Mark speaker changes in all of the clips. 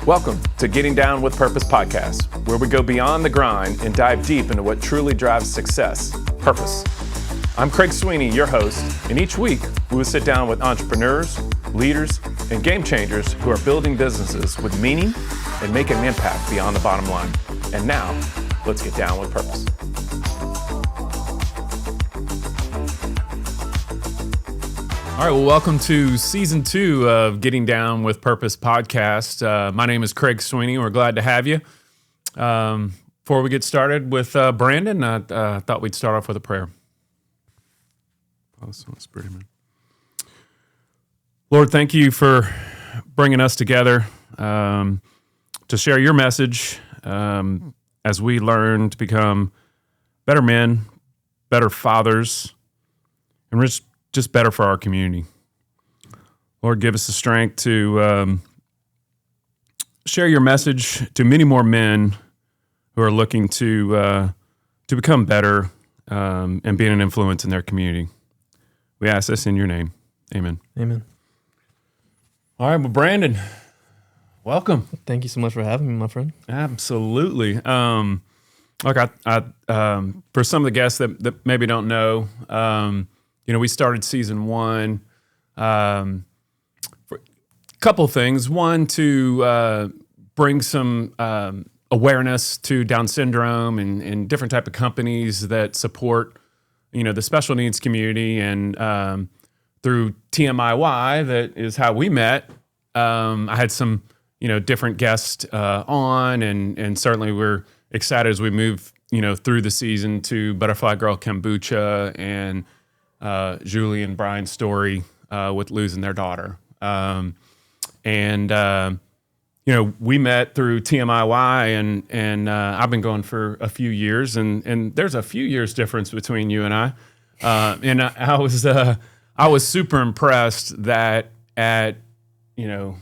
Speaker 1: Welcome to Getting Down with Purpose podcast, where we go beyond the grind and dive deep into what truly drives success, purpose. I'm Craig Sweeney, your host, and each week we will sit down with entrepreneurs, leaders, and game changers who are building businesses with meaning and making an impact beyond the bottom line. And now, let's get down with purpose. All right, well, welcome to Season 2 of Getting Down with Purpose podcast. My name is Craig Sweeney. We're glad to have you. Before we get started with Brandon, I thought we'd start off with a prayer. Lord, thank you for bringing us together to share your message as we learn to become better men, better fathers, and just better for our community. Lord, give us the strength to share your message to many more men who are looking to become better and being an influence in their community. We ask this in your name. Amen.
Speaker 2: Amen.
Speaker 1: All right, well, Brandon, welcome.
Speaker 2: Thank you so much for having me, my friend.
Speaker 1: Absolutely. Look, I for some of the guests that maybe don't know, we started season 1 for a couple things. One, to bring some awareness to Down syndrome and different type of companies that support, the special needs community. And through TMIY, that is how we met. I had some, different guests on, and certainly we're excited as we move, through the season to Butterfly Girl Kombucha and Julie and Brian's story with losing their daughter. We met through TMIY, and I've been going for a few years, and there's a few years difference between you and I. And I was super impressed that at
Speaker 2: 30.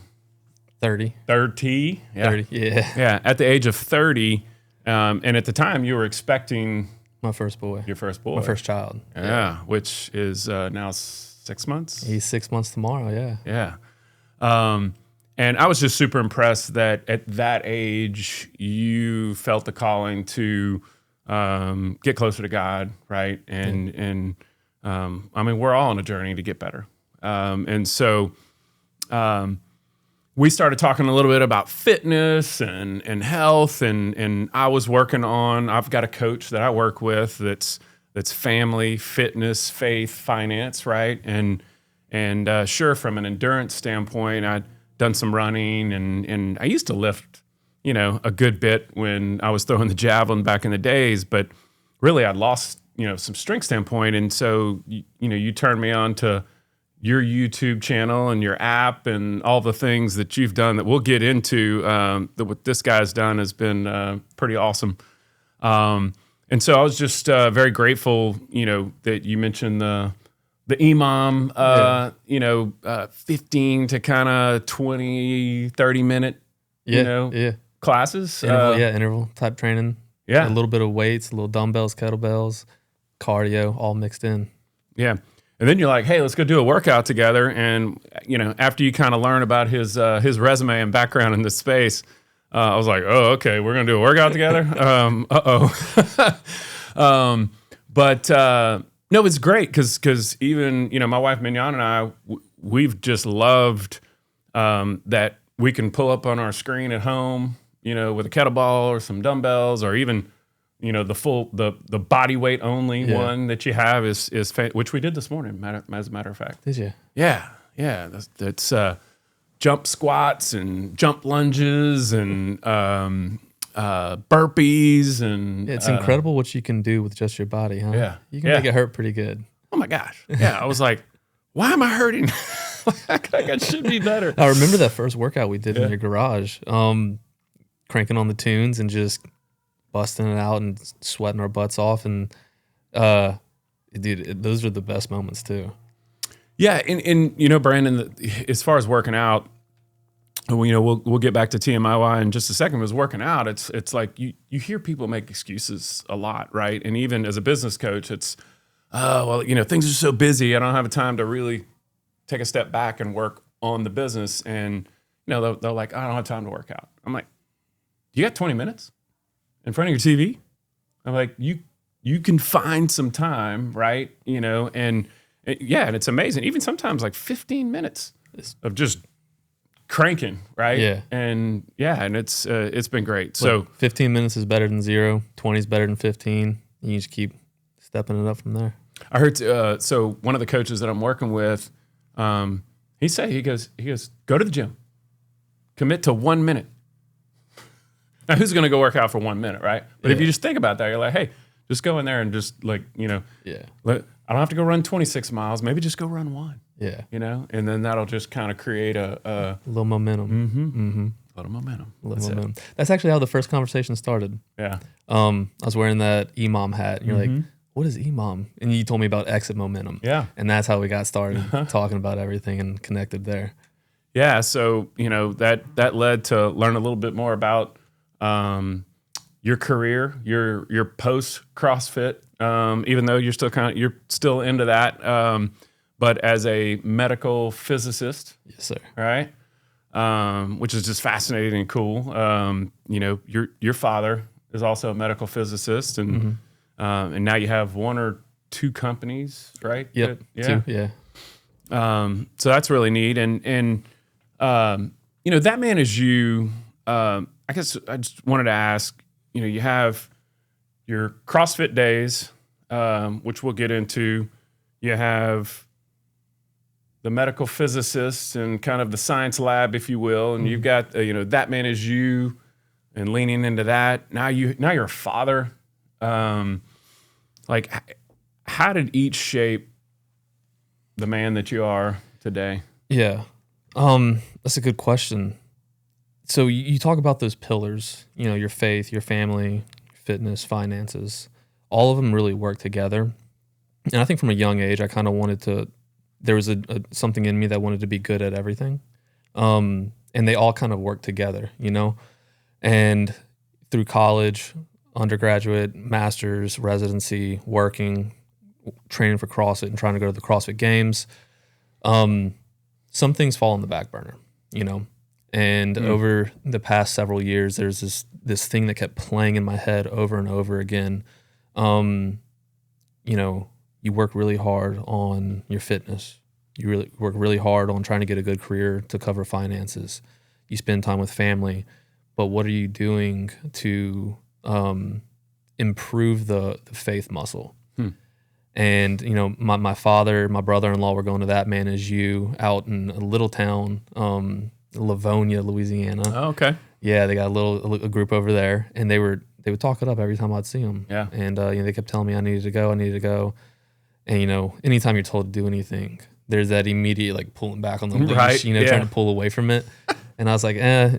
Speaker 1: 30, yeah.
Speaker 2: 30, yeah.
Speaker 1: Yeah, at the age of 30, and at the time you were expecting
Speaker 2: My first boy.
Speaker 1: your first boy.
Speaker 2: My first child.
Speaker 1: Yeah, which is now 6 months.
Speaker 2: He's 6 months tomorrow, yeah.
Speaker 1: Yeah. And I was just super impressed that at that age, you felt the calling to get closer to God, right? And we're all on a journey to get better. So we started talking a little bit about fitness and health, and I was working on, I've got a coach that I work with that's family, fitness, faith, finance, right? And sure, from an endurance standpoint, I'd done some running, and I used to lift, a good bit when I was throwing the javelin back in the days, but really I'd lost, some strength standpoint. And so, you turned me on to your YouTube channel and your app and all the things that you've done that we'll get into. What this guy's done has been pretty awesome. And so I was just very grateful, that you mentioned the EMOM, 15 to kind of 20, 30 minute, classes.
Speaker 2: Interval type training.
Speaker 1: Yeah.
Speaker 2: A little bit of weights, a little dumbbells, kettlebells, cardio, all mixed in.
Speaker 1: Yeah. And then you're like, hey, let's go do a workout together. And, after you kind of learn about his resume and background in this space, I was like, oh, okay, we're going to do a workout together? No, it's great because even, my wife Mignon and I, we've just loved that we can pull up on our screen at home, with a kettlebell or some dumbbells, or even, the body weight only one that you have is which we did this morning, as a matter of fact.
Speaker 2: Did you?
Speaker 1: Yeah. That's jump squats and jump lunges and burpees and
Speaker 2: It's incredible what you can do with just your body, huh?
Speaker 1: Yeah.
Speaker 2: You can make it hurt pretty good.
Speaker 1: Oh my gosh. Yeah. I was like, why am I hurting? I should be better.
Speaker 2: I remember that first workout we did in your garage, cranking on the tunes and just busting it out and sweating our butts off. And those are the best moments too.
Speaker 1: Yeah. And Brandon, as far as working out, we'll get back to TMIY in just a second. But working out, it's like you hear people make excuses a lot, right? And even as a business coach, it's things are so busy. I don't have time to really take a step back and work on the business. And they're like, I don't have time to work out. I'm like, you got 20 minutes in front of your TV? I'm like, you can find some time, right? And it's amazing. Even sometimes like 15 minutes of just cranking, right?
Speaker 2: Yeah.
Speaker 1: And it's been great. So
Speaker 2: 15 minutes is better than 0. 20 is better than 15. You just keep stepping it up from there.
Speaker 1: I heard, so one of the coaches that I'm working with, he goes, go to the gym, commit to 1 minute. Now, who's going to go work out for 1 minute, right? But if you just think about that, you're like, hey, just go in there and just like, I don't have to go run 26 miles. Maybe just go run 1.
Speaker 2: Yeah.
Speaker 1: And then that'll just kind of create a
Speaker 2: little momentum.
Speaker 1: A little momentum.
Speaker 2: That's actually how the first conversation started.
Speaker 1: Yeah.
Speaker 2: I was wearing that EMOM hat, and you're like, what is EMOM? And you told me about exit momentum.
Speaker 1: Yeah.
Speaker 2: And that's how we got started talking about everything and connected there.
Speaker 1: Yeah. So, that led to learn a little bit more about your career, your post CrossFit, even though you're still into that. But as a medical physicist.
Speaker 2: Yes, sir.
Speaker 1: Right. Which is just fascinating and cool. Your father is also a medical physicist, and now you have 1 or 2 companies, right?
Speaker 2: Yep.
Speaker 1: Yeah.
Speaker 2: 2, yeah.
Speaker 1: So that's really neat. And that man is you. I guess I just wanted to ask, you have your CrossFit days, which we'll get into. You have the medical physicist and kind of the science lab, if you will, and you've got that man is you, and leaning into that. Now you're a father. Like, how did each shape the man that you are today?
Speaker 2: Yeah, that's a good question. So you talk about those pillars, your faith, your family, fitness, finances. All of them really work together, and I think from a young age, I kind of wanted to. There was something in me that wanted to be good at everything. And they all kind of work together, and through college, undergraduate, master's, residency, working, training for CrossFit and trying to go to the CrossFit Games. Some things fall on the back burner, and over the past several years, there's this thing that kept playing in my head over and over again. You work really hard on your fitness. You really work really hard on trying to get a good career to cover finances. You spend time with family, but what are you doing to improve the faith muscle? And my father, my brother-in-law were going to that man as you out in a little town, Livonia, Louisiana.
Speaker 1: Oh, okay.
Speaker 2: Yeah, they got a group over there, and they would talk it up every time I'd see them.
Speaker 1: Yeah.
Speaker 2: And they kept telling me I needed to go. And anytime you're told to do anything, there's that immediate like pulling back on the leash,
Speaker 1: right.
Speaker 2: Trying to pull away from it. And I was like, I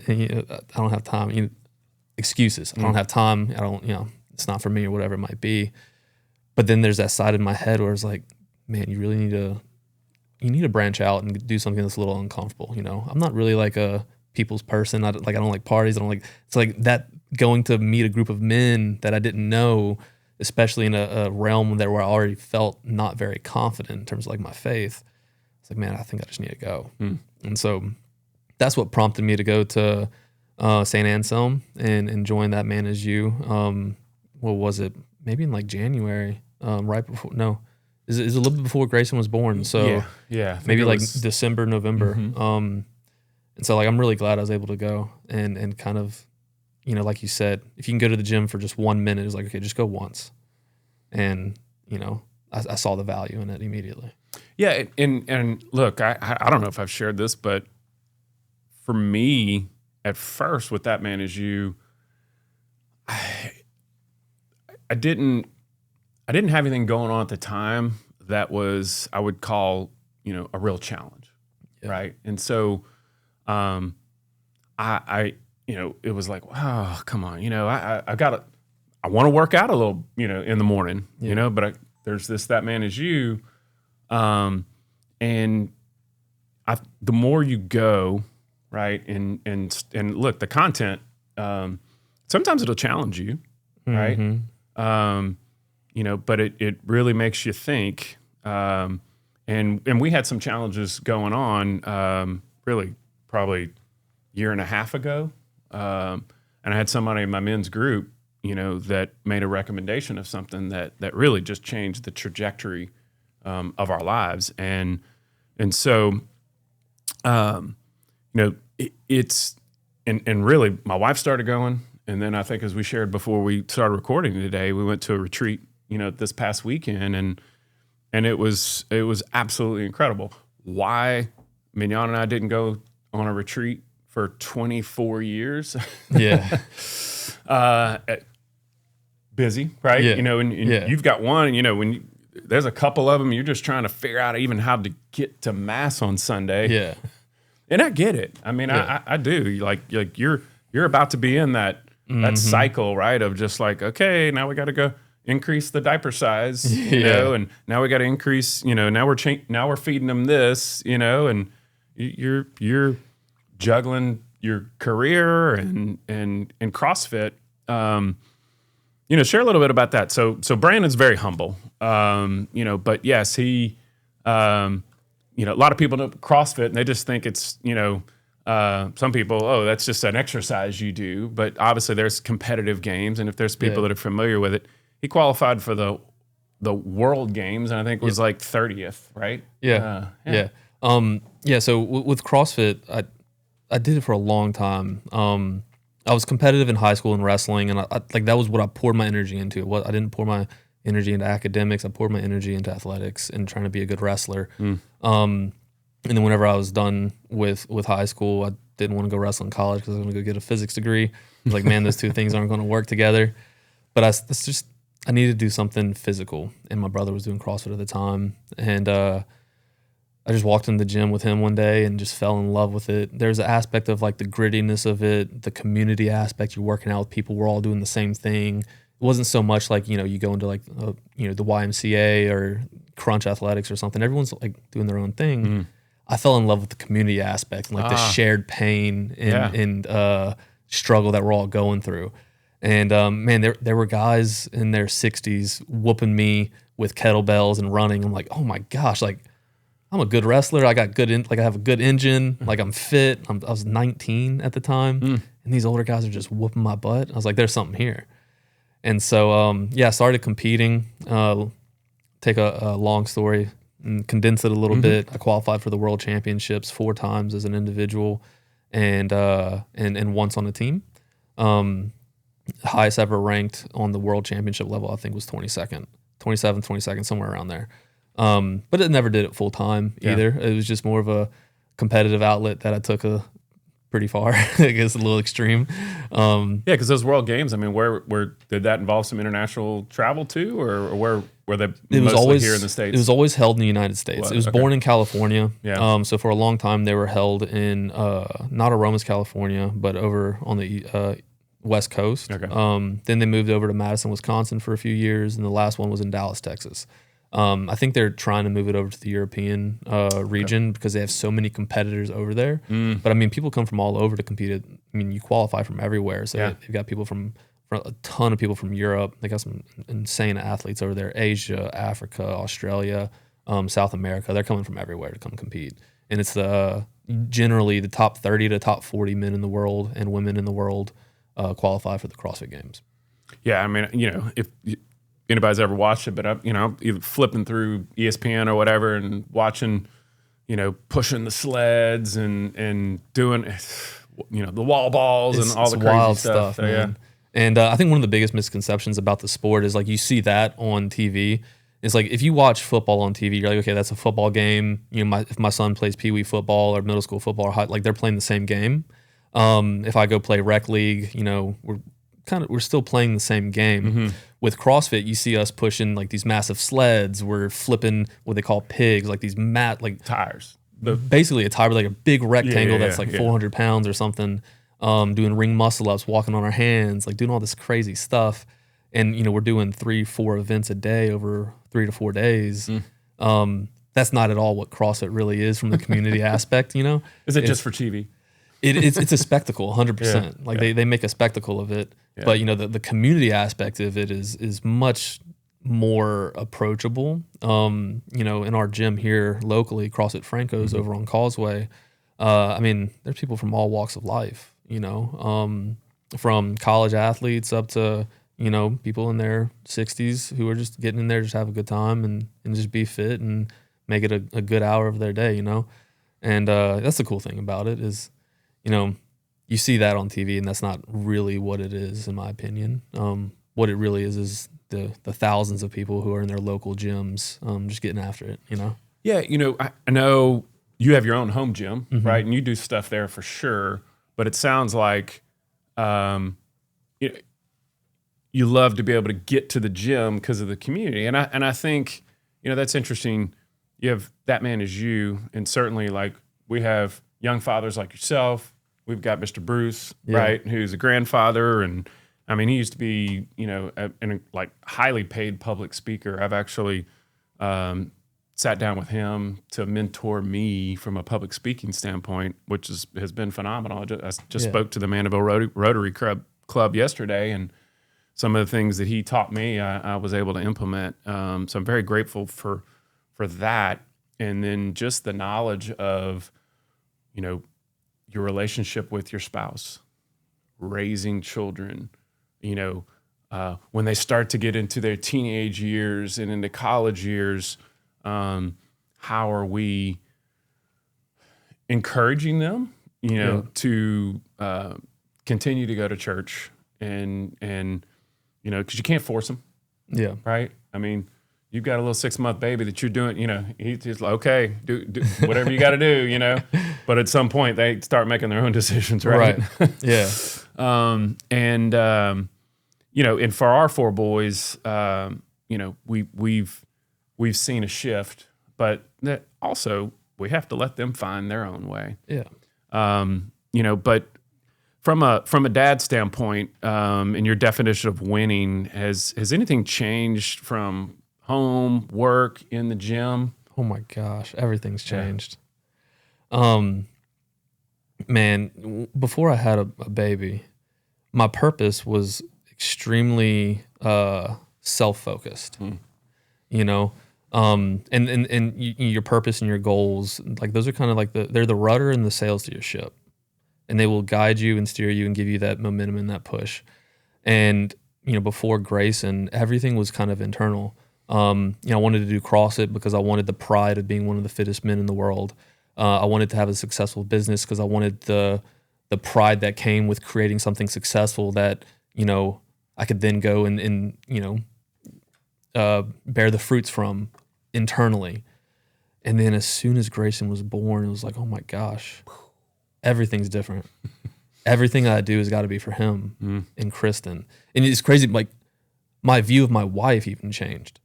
Speaker 2: don't have time. Excuses. I don't have time. I don't, it's not for me or whatever it might be. But then there's that side in my head where it's like, man, you really need to branch out and do something that's a little uncomfortable. I'm not really like a people's person. I don't like parties. It's like that going to meet a group of men that I didn't know, especially in a realm where I already felt not very confident in terms of like my faith. It's like, man, I think I just need to go. And so that's what prompted me to go to St. Anselm and join that man as you. What was it? Maybe in like January, right before, no, is it a little bit before Grayson was born. So
Speaker 1: yeah,
Speaker 2: maybe like December, November. And so like, I'm really glad I was able to go and kind of, like you said, if you can go to the gym for just 1 minute, it's like, okay, just go once. And, I saw the value in it immediately.
Speaker 1: Yeah. And look, I don't know if I've shared this, but for me at first with that man as you, I didn't have anything going on at the time that was, I would call, a real challenge. Yeah. Right. And so, it was like, wow, come on, I want to work out a little, in the morning, but there's that man is you. And the more you go, right. And look, the content, sometimes it'll challenge you, right. But it really makes you think. And we had some challenges going on, really probably year and a half ago. And I had somebody in my men's group, that made a recommendation of something that really just changed the trajectory of our lives. And so, it's really my wife started going. And then I think as we shared before we started recording today, we went to a retreat, this past weekend, and it was absolutely incredible. Why Mignon and I didn't go on a retreat for 24 years.
Speaker 2: Yeah.
Speaker 1: Busy, right?
Speaker 2: Yeah.
Speaker 1: And you've got one, there's a couple of them, you're just trying to figure out even how to get to mass on Sunday.
Speaker 2: Yeah.
Speaker 1: And I get it. I mean, I do. Like you're about to be in that cycle, right? Of just like, okay, now we got to go increase the diaper size, and now we got to increase, now we're feeding them this, and you're juggling your career and CrossFit. Share a little bit about that. So Brandon's very humble, but yes, he, a lot of people know CrossFit and they just think it's, some people, oh, that's just an exercise you do, but obviously there's competitive games. And if there's people that are familiar with it, he qualified for the World Games, and I think it was like 30th, right?
Speaker 2: Yeah. So with CrossFit, I did it for a long time. I was competitive in high school in wrestling, and I like that was what I poured my energy into. I didn't pour my energy into academics. I poured my energy into athletics and trying to be a good wrestler. And then whenever I was done with high school, I didn't want to go wrestle in college because I was going to go get a physics degree. I was like, man, those two things aren't going to work together. But I needed to do something physical, and my brother was doing CrossFit at the time, and I just walked in the gym with him one day and just fell in love with it. There's an aspect of like the grittiness of it, the community aspect. You're working out with people. We're all doing the same thing. It wasn't so much like, you go into like, the YMCA or Crunch Athletics or something. Everyone's like doing their own thing. I fell in love with the community aspect and like the shared pain and struggle that we're all going through. And man, there were guys in their 60s whooping me with kettlebells and running. I'm like, oh my gosh, like, I'm a good wrestler. I got I have a good engine. Like I'm fit. I was 19 at the time, and these older guys are just whooping my butt. I was like, there's something here. And so, I started competing. Take a long story and condense it a little bit. I qualified for the World Championships 4 times as an individual, and once on a team. Highest ever ranked on the World Championship level, I think, was 22nd, 22nd, somewhere around there. But it never did it full time either. It was just more of a competitive outlet that I took pretty far. I guess a little extreme.
Speaker 1: Because those World Games, I mean, where did that involve some international travel too, or where were they mostly here in the States?
Speaker 2: It was always held in the United States. It was born in California.
Speaker 1: Yeah.
Speaker 2: So for a long time they were held in not Aromas, California, but over on the West Coast.
Speaker 1: Okay.
Speaker 2: Then they moved over to Madison, Wisconsin for a few years, and the last one was in Dallas, Texas. I think they're trying to move it over to the European region because they have so many competitors over there. But I mean, people come from all over to compete. You qualify from everywhere. So they've got people from a ton of people from Europe. They got some insane athletes over there. Asia, Africa, Australia, South America. They're coming from everywhere to come compete. And it's generally the top 30 to top 40 men in the world and women in the world qualify for the CrossFit Games.
Speaker 1: Yeah, I mean, if anybody's ever watched it, but I'm either flipping through ESPN or whatever and watching, pushing the sleds and doing, the wall balls and all the crazy
Speaker 2: wild
Speaker 1: stuff.
Speaker 2: Man. Yeah. And I think one of the biggest misconceptions about the sport is like you see that on TV. It's like if you watch football on TV, you're like, okay, that's a football game. If my son plays Pee Wee football or middle school football, or high, like they're playing the same game. If I go play rec league, we're still playing the same game. With CrossFit, you see us pushing like these massive sleds. We're flipping what they call pigs, like these
Speaker 1: tires.
Speaker 2: Basically a tire, like a big rectangle that's like 400 pounds or something. Doing ring muscle ups, walking on our hands, like doing all this crazy stuff. And we're doing 3-4 events a day over 3 to 4 days. That's not at all what CrossFit really is from the community aspect.
Speaker 1: Is it just for TV?
Speaker 2: It's a spectacle, 100%. They make a spectacle of it. Yeah. But the community aspect of it is much more approachable. In our gym here locally, CrossFit Franco's over on Causeway, I mean, there's people from all walks of life, you know, from college athletes up to, you know, people in their 60s who are just getting in there, just have a good time and just be fit and make it a good hour of their day, you know? And that's the cool thing about it is, you know, you see that on TV and that's not really what it is, in my opinion. What it really is the thousands of people who are in their local gyms just getting after it, you know?
Speaker 1: Yeah, you know, I know you have your own home gym,
Speaker 2: Mm-hmm.
Speaker 1: right? And you do stuff there for sure. But it sounds like you love to be able to get to the gym because of the community. And I think, you know, that's interesting. You have That Man Is You, and certainly like we have young fathers like yourself. We've got Mr. Bruce, right, who's a grandfather, and I mean, he used to be, you know, a like highly paid public speaker. I've actually sat down with him to mentor me from a public speaking standpoint, which has been phenomenal. I just spoke to the Mandeville Rotary Club yesterday, and some of the things that he taught me, I was able to implement. So I'm very grateful for that. And then just the knowledge of, you know, your relationship with your spouse, raising children, you know, when they start to get into their teenage years and into college years, how are we encouraging them, you know, to continue to go to church and you know, because you can't force them.
Speaker 2: Yeah.
Speaker 1: Right. I mean, you've got a little 6-month baby that you're doing, you know, he's like, okay, do whatever you got to do, you know, but at some point they start making their own decisions. Right.
Speaker 2: Yeah.
Speaker 1: You know, and for our 4 boys, you know, we've seen a shift, but that also we have to let them find their own way.
Speaker 2: Yeah.
Speaker 1: You know, but from a dad standpoint, in your definition of winning, has anything changed from home, work, in the gym?
Speaker 2: Oh my gosh, everything's changed. Man, before I had a baby, my purpose was extremely self-focused. You know, and your purpose and your goals, like those are kind of like they're the rudder and the sails to your ship. And they will guide you and steer you and give you that momentum and that push. And, you know, before Grayson, everything was kind of internal. You know, I wanted to do CrossFit because I wanted the pride of being one of the fittest men in the world. I wanted to have a successful business because I wanted the pride that came with creating something successful that, you know, I could then go and you know, bear the fruits from internally. And then as soon as Grayson was born, it was like, oh my gosh, everything's different. Everything I do has got to be for him and Kristen. And it's crazy, like my view of my wife even changed.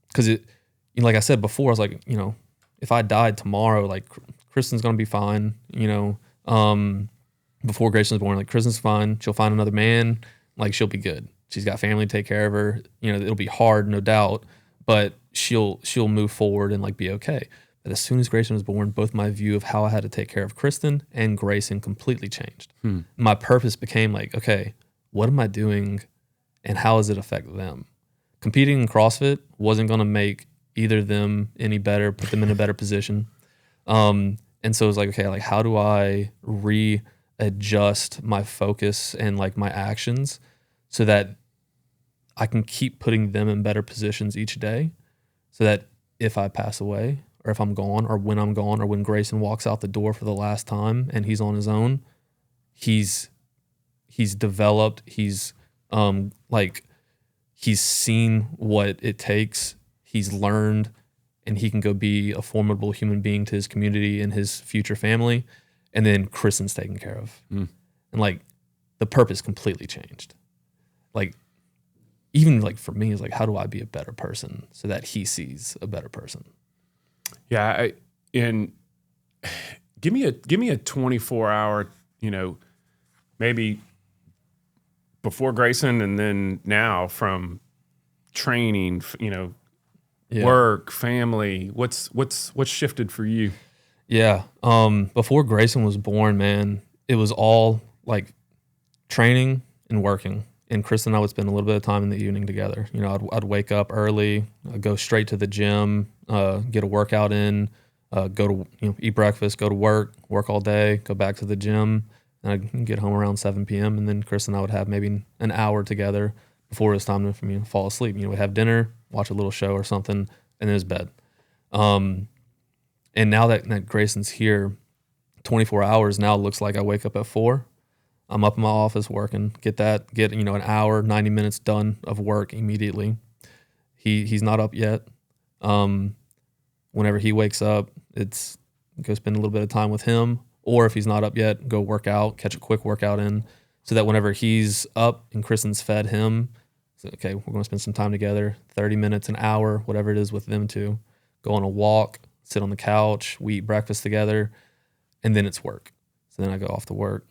Speaker 2: Because it, you know, like I said before, I was like, you know, if I died tomorrow, like Kristen's going to be fine, you know. Before Grayson was born, like Kristen's fine. She'll find another man, like she'll be good. She's got family to take care of her. You know, it'll be hard, no doubt, but she'll move forward and like be okay. But as soon as Grayson was born, both my view of how I had to take care of Kristen and Grayson completely changed. My purpose became like, okay, what am I doing and how does it affect them? Competing in CrossFit wasn't going to make either of them any better, put them in a better position. And so it was like, okay, like how do I readjust my focus and like my actions so that I can keep putting them in better positions each day so that if I pass away, or if I'm gone, or when I'm gone, or when Grayson walks out the door for the last time and he's on his own, he's developed, he's he's seen what it takes, he's learned, and he can go be a formidable human being to his community and his future family. And then Kristen's taken care of. And like the purpose completely changed. Like even like for me, it's like, how do I be a better person so that he sees a better person?
Speaker 1: Yeah, and give me a 24-hour, you know, maybe before Grayson and then now from training, you know, work, family. What's shifted for you?
Speaker 2: Yeah, before Grayson was born, man, it was all like training and working. And Kristen and I would spend a little bit of time in the evening together. You know, I'd wake up early, I'd go straight to the gym, get a workout in, go to eat breakfast, go to work all day, go back to the gym, and I'd get home around 7 p.m. And then Chris and I would have maybe an hour together before it was time for me to fall asleep. We'd have dinner, watch a little show or something, and then it was bed. And now that Grayson's here, 24 hours now looks like I wake up at 4. I'm up in my office working, get an hour, 90 minutes done of work immediately. He's not up yet. Whenever he wakes up, it's go spend a little bit of time with him, or if he's not up yet, go work out, catch a quick workout in, so that whenever he's up and Kristen's fed him, so, okay, we're going to spend some time together, 30 minutes, an hour, whatever it is with them two, go on a walk, sit on the couch, we eat breakfast together, and then it's work. So then I go off to work,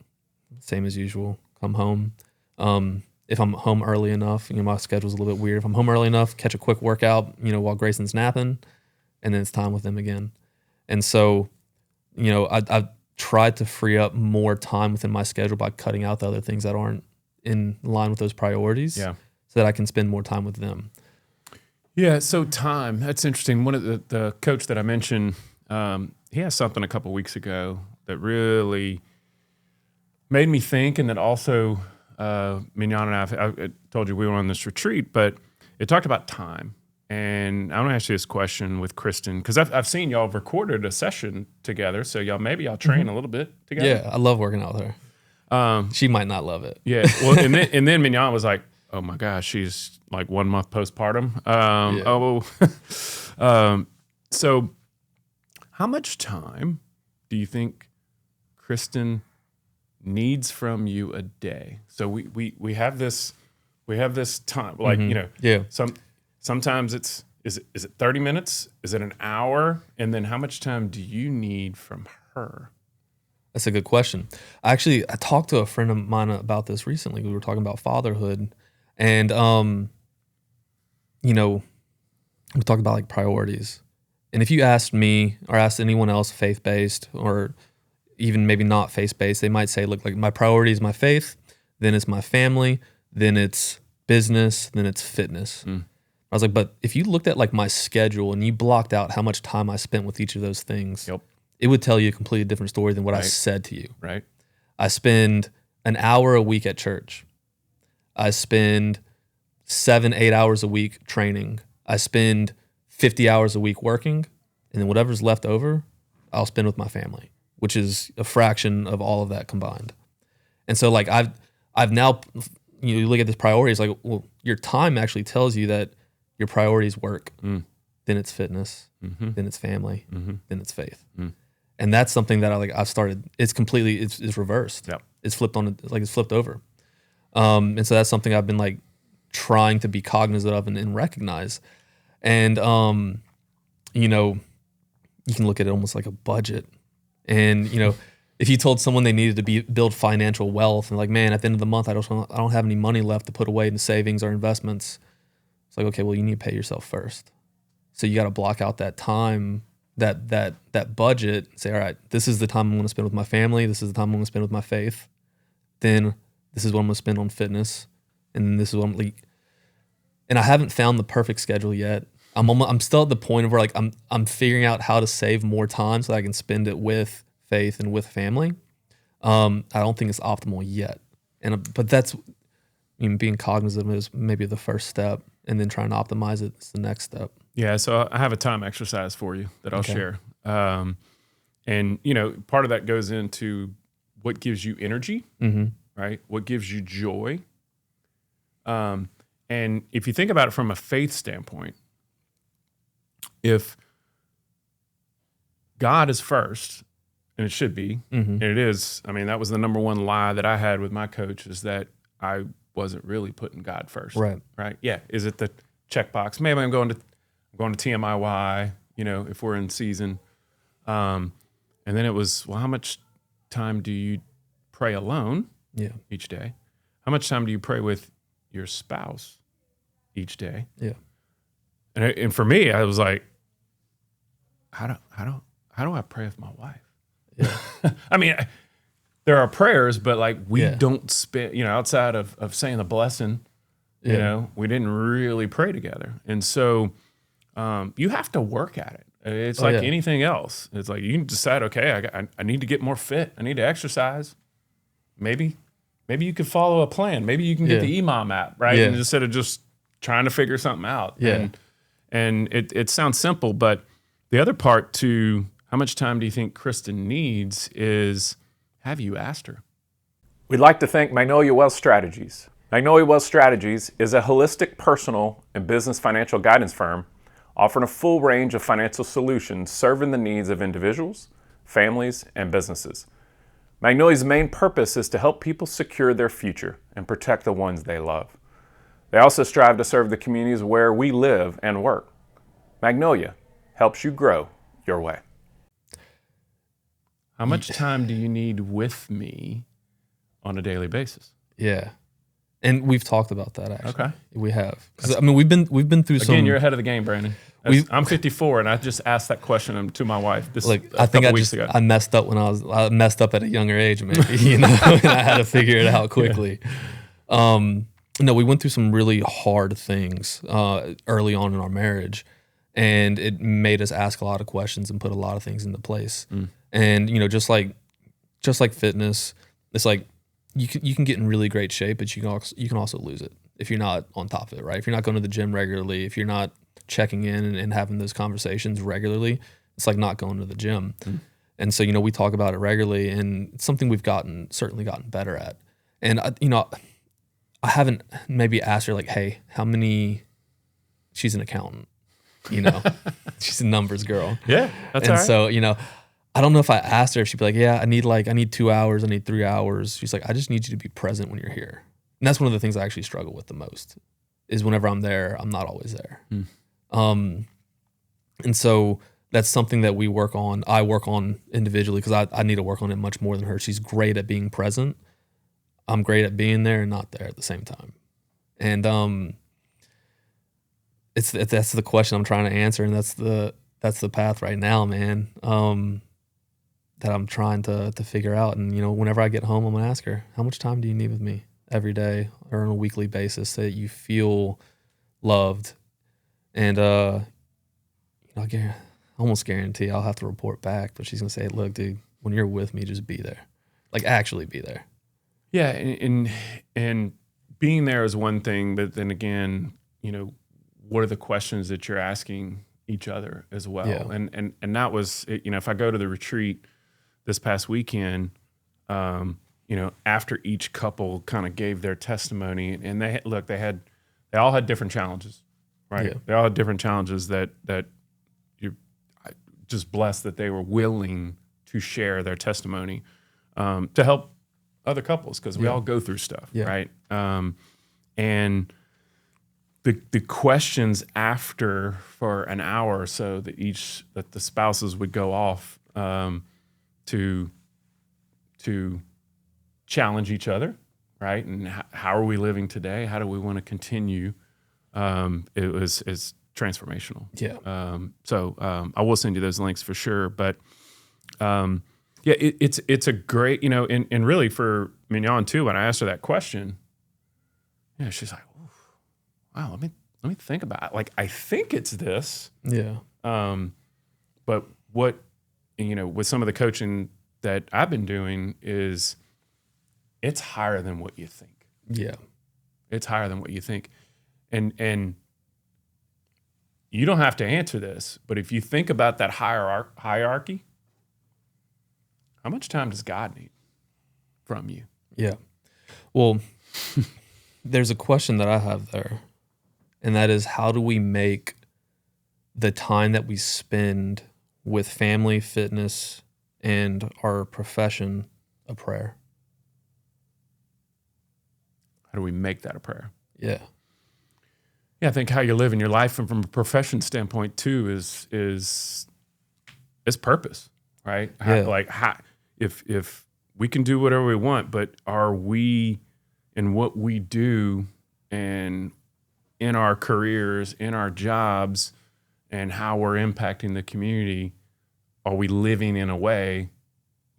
Speaker 2: same as usual, come home. If I'm home early enough, my schedule's a little bit weird. If I'm home early enough, catch a quick workout, while Grayson's napping, and then it's time with them again. And so, I've tried to free up more time within my schedule by cutting out the other things that aren't in line with those priorities, so that I can spend more time with them.
Speaker 1: Yeah, so time, that's interesting. One of the coach that I mentioned, he has something a couple weeks ago that really made me think, and that also, Mignon and I told you we were on this retreat, but it talked about time. And I want to ask you this question with Kristen, because I've seen y'all have recorded a session together, so maybe y'all train a little bit together.
Speaker 2: Yeah, I love working out with her. She might not love it.
Speaker 1: Yeah, well, and then Mignon was like, "Oh my gosh, she's like 1 month postpartum." So how much time do you think Kristen needs from you a day? So we have this time, like sometimes is it 30 minutes? Is it an hour? And then how much time do you need from her?
Speaker 2: That's a good question. I talked to a friend of mine about this recently. We were talking about fatherhood, and we talked about like priorities. And if you asked me or asked anyone else faith-based or even maybe not faith-based, they might say, look, like my priority is my faith, then it's my family, then it's business, then it's fitness. I was like, but if you looked at like my schedule and you blocked out how much time I spent with each of those things, it would tell you a completely different story than what I said to you.
Speaker 1: Right.
Speaker 2: I spend an hour a week at church. I spend 7-8 hours a week training. I spend 50 hours a week working, and then whatever's left over, I'll spend with my family, which is a fraction of all of that combined. And so like I've now, you look at this priority, it's like, well, your time actually tells you that your priorities work, then it's fitness, then it's family, then it's faith. And that's something that I've started, it's reversed. Yep. It's flipped over. And so that's something I've been like trying to be cognizant of and recognize. And, you can look at it almost like a budget. And, if you told someone they needed to build financial wealth and like, man, at the end of the month, I don't have any money left to put away in savings or investments. It's like, okay, well, you need to pay yourself first. So you got to block out that time, that budget, say, all right, this is the time I'm going to spend with my family. This is the time I'm going to spend with my faith. Then this is what I'm going to spend on fitness. And this is what and I haven't found the perfect schedule yet. I'm still at the point of where like I'm figuring out how to save more time so that I can spend it with faith and with family. I don't think it's optimal yet. But that's, being cognizant is maybe the first step, and then trying to optimize it is the next step.
Speaker 1: Yeah, so I have a time exercise for you that I'll share. And, part of that goes into what gives you energy, right? What gives you joy. And if you think about it from a faith standpoint, if God is first, and it should be, and it is, that was the number one lie that I had with my coach, is that I wasn't really putting God first. Right. Yeah. Is it the checkbox? Maybe I'm going to TMIY, if we're in season. And then it was, well, how much time do you pray alone each day? How much time do you pray with your spouse each day? Yeah. And for me, I was like, how do I pray with my wife? Yeah. There are prayers, but like we don't spend, outside of saying the blessing, we didn't really pray together. And so you have to work at it. It's like anything else. It's like you can decide, okay, I need to get more fit. I need to exercise. Maybe you could follow a plan. Maybe you can get the EMOM app, right? And instead of just trying to figure something out.
Speaker 2: Yeah.
Speaker 1: And it sounds simple, but the other part to how much time do you think Kristen needs is, have you asked her?
Speaker 3: We'd like to thank Magnolia Wealth Strategies. Magnolia Wealth Strategies is a holistic personal and business financial guidance firm offering a full range of financial solutions serving the needs of individuals, families, and businesses. Magnolia's main purpose is to help people secure their future and protect the ones they love. They also strive to serve the communities where we live and work. Magnolia helps you grow your way.
Speaker 1: How much time do you need with me on a daily basis?
Speaker 2: Yeah. And we've talked about that, actually.
Speaker 1: Okay.
Speaker 2: We have. 'Cause, I mean, we've been through some.
Speaker 1: Again, you're ahead of the game, Brandon. I'm 54, and I just asked that question to my wife
Speaker 2: I think I messed up I messed up at a younger age, maybe, you know, and I had to figure it out quickly. No, we went through some really hard things early on in our marriage, and it made us ask a lot of questions and put a lot of things into place. And, you know, just like fitness, it's like you can get in really great shape, but you can also lose it if you're not on top of it, right? If you're not going to the gym regularly, if you're not checking in and having those conversations regularly, it's like not going to the gym. And so, you know, we talk about it regularly, and it's something we've certainly gotten better at. And I haven't maybe asked her like, hey, how many? She's an accountant, you know, she's a numbers girl.
Speaker 1: Yeah, that's
Speaker 2: and
Speaker 1: all right.
Speaker 2: So, you know, I don't know if I asked her if she'd be like, yeah, I need 2 hours, I need 3 hours. She's like, I just need you to be present when you're here. And that's one of the things I actually struggle with the most is whenever I'm there, I'm not always there. And so that's something that I work on individually because I need to work on it much more than her. She's great at being present. I'm great at being there and not there at the same time. And that's the question I'm trying to answer, and that's the path right now, man. That I'm trying to figure out. And, you know, whenever I get home, I'm gonna ask her, how much time do you need with me every day or on a weekly basis so that you feel loved? And I almost guarantee I'll have to report back, but she's gonna say, look, dude, when you're with me, just be there. Like, actually be there.
Speaker 1: Yeah, and being there is one thing, but then again, you know, what are the questions that you're asking each other as well?
Speaker 2: Yeah.
Speaker 1: And that was, you know, if I go to the retreat this past weekend, you know, after each couple kind of gave their testimony, and they all had different challenges, right?
Speaker 2: Yeah.
Speaker 1: They all had different challenges that you're just blessed that they were willing to share their testimony to help other couples, because we all go through stuff, right? And the questions after for an hour or so that the spouses would go off to challenge each other, right? And how are we living today? How do we want to continue? It's transformational.
Speaker 2: Yeah.
Speaker 1: So I will send you those links for sure. But yeah, it's a great, you know, and really for Mignon too, when I asked her that question, yeah, she's like, wow, let me think about it. Like, I think it's this.
Speaker 2: Yeah.
Speaker 1: But what, you know, with some of the coaching that I've been doing is it's higher than what you think.
Speaker 2: Yeah.
Speaker 1: It's higher than what you think. And you don't have to answer this, but if you think about that hierarchy, how much time does God need from you?
Speaker 2: Yeah. Well, there's a question that I have there, and that is, how do we make the time that we spend with family, fitness, and our profession a prayer?
Speaker 1: How do we make that a prayer?
Speaker 2: Yeah.
Speaker 1: Yeah, I think how you're living your life, and from a profession standpoint too, is purpose, right?
Speaker 2: Yeah.
Speaker 1: If we can do whatever we want, but are we in what we do and in our careers, in our jobs, and how we're impacting the community, are we living in a way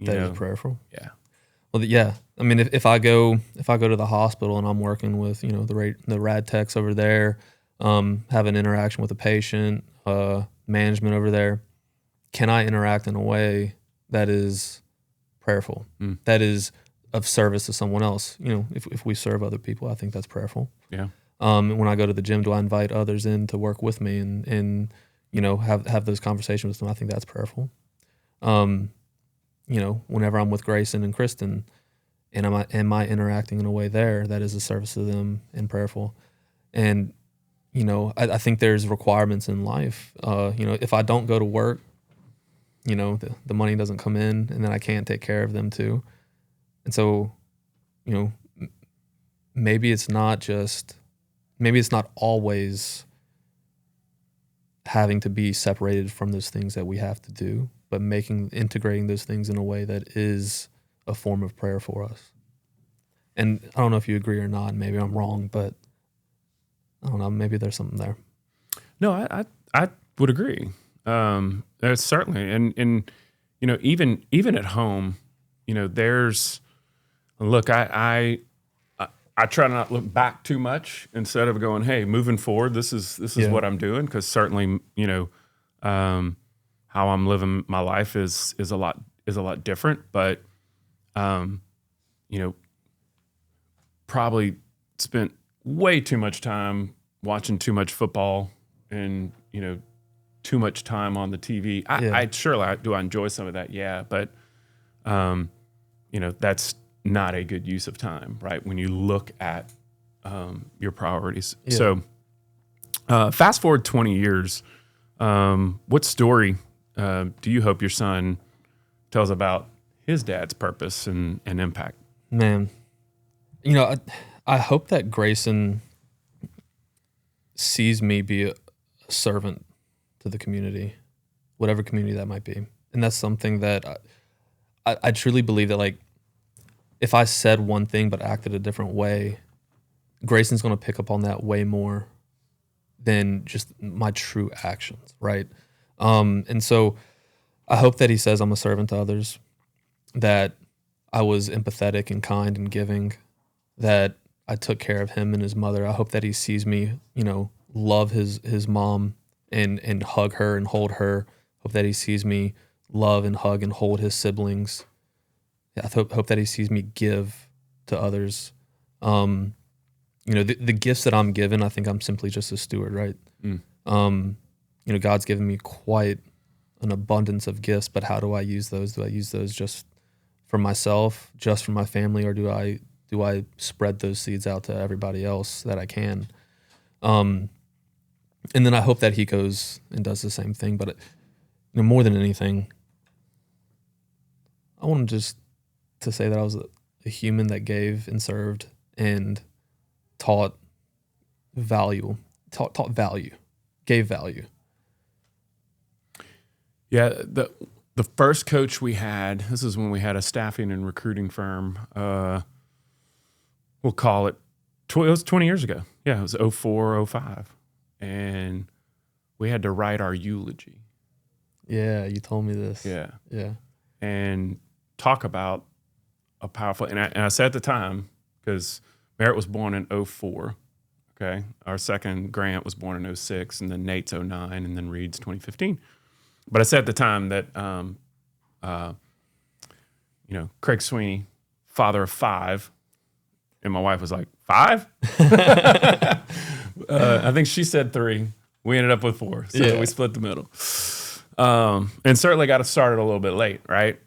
Speaker 2: that is prayerful?
Speaker 1: Yeah.
Speaker 2: Well, yeah. I mean, if I go to the hospital and I'm working with, you know, the rad techs over there, have an interaction with a patient, management over there, can I interact in a way that is prayerful, that is of service to someone else? You know, if we serve other people, I think that's prayerful.
Speaker 1: Yeah.
Speaker 2: When I go to the gym, do I invite others in to work with me and you know, have those conversations with them? I think that's prayerful. You know, whenever I'm with Grayson and Kristen, and am I interacting in a way there that is a service to them and prayerful? And, you know, I think there's requirements in life. You know, if I don't go to work, you know, the money doesn't come in, and then I can't take care of them too. And so, you know, maybe it's not always having to be separated from those things that we have to do, but integrating those things in a way that is a form of prayer for us. And I don't know if you agree or not. Maybe I'm wrong, but I don't know. Maybe there's something there.
Speaker 1: No, I would agree. There's certainly, and you know, even at home, you know, look, I try to not look back too much instead of going, hey, moving forward, this is what I'm doing, because certainly, you know, how I'm living my life is a lot different, but you know, probably spent way too much time watching too much football and, you know, too much time on the TV. I surely do I enjoy some of that, yeah, but you know, that's not a good use of time, right? When you look at your priorities. Yeah. So fast forward 20 years, what story do you hope your son tells about his dad's purpose and impact?
Speaker 2: Man, you know, I hope that Grayson sees me be a servant to the community, whatever community that might be. And that's something that I truly believe that, like, if I said one thing but acted a different way, Grayson's going to pick up on that way more than just my true actions, right? And so I hope that he says I'm a servant to others, that I was empathetic and kind and giving, that I took care of him and his mother. I hope that he sees me, you know, love his mom and hug her and hold her. Hope that he sees me love and hug and hold his siblings. I hope that he sees me give to others. You know, the gifts that I'm given, I think I'm simply just a steward, right? You know, God's given me quite an abundance of gifts, but how do I use those? Do I use those just for myself, just for my family, or do I spread those seeds out to everybody else that I can? And then I hope that he goes and does the same thing. But, you know, more than anything, I want him just to say that I was a human that gave and served and taught value, gave value.
Speaker 1: Yeah, the first coach we had, this is when we had a staffing and recruiting firm, we'll call it, it was 20 years ago. Yeah, it was 04, 05. And we had to write our eulogy.
Speaker 2: Yeah, you told me this.
Speaker 1: Yeah.
Speaker 2: Yeah.
Speaker 1: And talk about a powerful, and I said at the time, because Merritt was born in 04, okay? Our second Grant was born in 06, and then Nate's 09, and then Reed's 2015. But I said at the time that, you know, Craig Sweeney, father of 5, and my wife was like, 5? I think she said 3. We ended up with 4, so we split the middle. And certainly got us started a little bit late, right?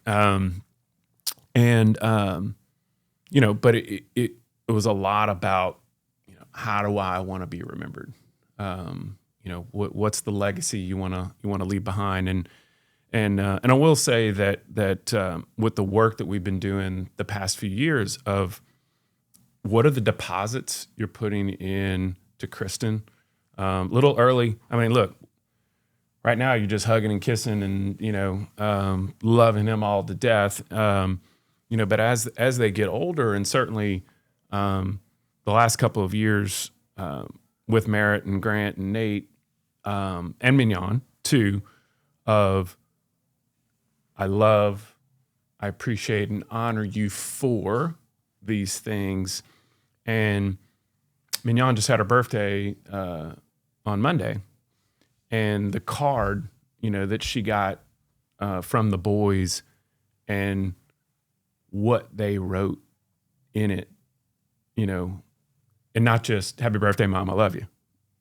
Speaker 1: You know, but it was a lot about, you know, how do I want to be remembered? You know, what's the legacy you want to leave behind? And I will say that with the work that we've been doing the past few years of what are the deposits you're putting in to Kristen, little early. I mean, look, right now you're just hugging and kissing and, you know, loving him all to death. You know, but as they get older, and certainly the last couple of years with Merritt and Grant and Nate and Mignon too, of I love, I appreciate and honor you for these things. And Mignon just had her birthday on Monday, and the card, you know, that she got from the boys and what they wrote in it, you know, and not just "Happy birthday, Mom, I love you,"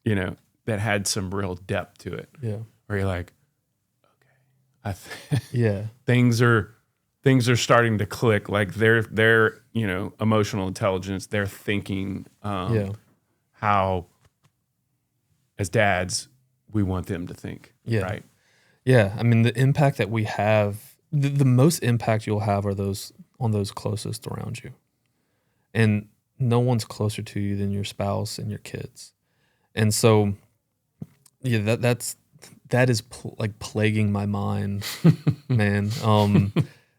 Speaker 1: you know, that had some real depth to it.
Speaker 2: Yeah.
Speaker 1: Where you're like, okay,
Speaker 2: Yeah.
Speaker 1: things are starting to click. Like their you know, emotional intelligence, their thinking, how as dads we want them to think.
Speaker 2: Yeah.
Speaker 1: Right.
Speaker 2: Yeah. I mean, the impact that we have, the most impact you'll have are those on those closest around you. And no one's closer to you than your spouse and your kids. And so, yeah, that is like plaguing my mind, man.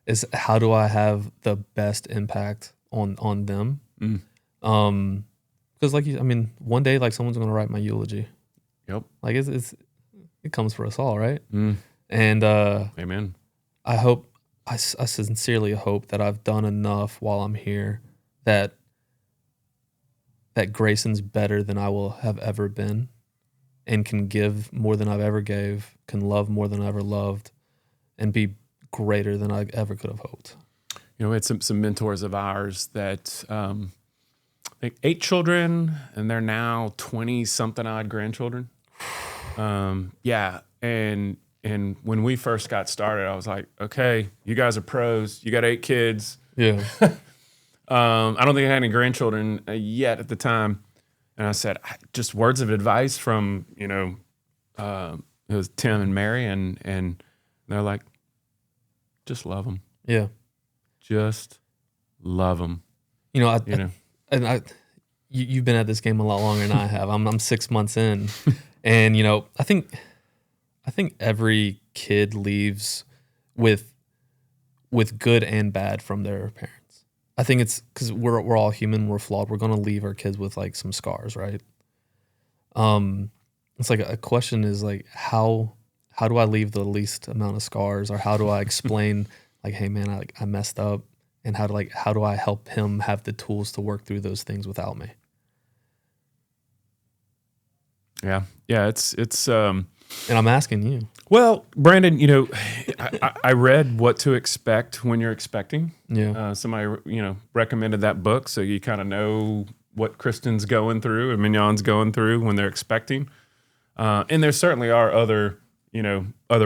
Speaker 2: Is how do I have the best impact on them? Because like I mean, one day like someone's gonna write my eulogy.
Speaker 1: Yep.
Speaker 2: Like it comes for us all, right?
Speaker 1: Mm.
Speaker 2: And
Speaker 1: Amen.
Speaker 2: I sincerely hope that I've done enough while I'm here that Grayson's better than I will have ever been, and can give more than I've ever gave, can love more than I ever loved, and be greater than I ever could have hoped.
Speaker 1: You know, we had some mentors of ours that like 8 children, and they're now 20-something odd grandchildren. Yeah, and when we first got started, I was like, okay, you guys are pros. You got 8 kids.
Speaker 2: Yeah.
Speaker 1: I don't think I had any grandchildren yet at the time. And I said, just words of advice from, you know, it was Tim and Mary, and they're like, just love them.
Speaker 2: Yeah.
Speaker 1: Just love them.
Speaker 2: You know, you've been at this game a lot longer than I have. I'm 6 months in, and you know, I think every kid leaves with good and bad from their parents. I think it's because we're all human, we're flawed. We're gonna leave our kids with like some scars, right? It's like a question is like how do I leave the least amount of scars, or how do I explain like, hey man, I messed up, and how do I help him have the tools to work through those things without me?
Speaker 1: Yeah, it's.
Speaker 2: And I'm asking you.
Speaker 1: Well, Brandon, you know, I read What to Expect When You're Expecting.
Speaker 2: Yeah.
Speaker 1: Somebody, you know, recommended that book, so you kind of know what Kristen's going through and Mignon's going through when they're expecting. And there certainly are other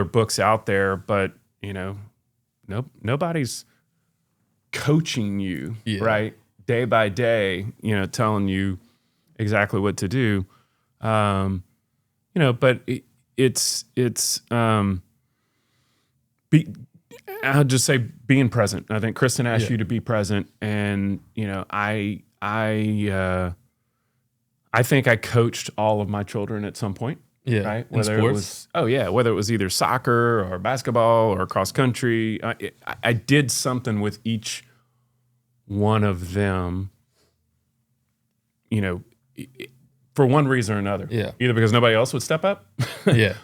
Speaker 1: books out there, but, you know, nobody's coaching you, right, day by day, you know, telling you exactly what to do. You know, but I'll just say being present. I think Kristen asked you to be present, and you know, I think I coached all of my children at some point.
Speaker 2: Yeah,
Speaker 1: right.
Speaker 2: Whether it was
Speaker 1: whether it was either soccer or basketball or cross country, I did something with each one of them. You know. For one reason or another, either because nobody else would step up,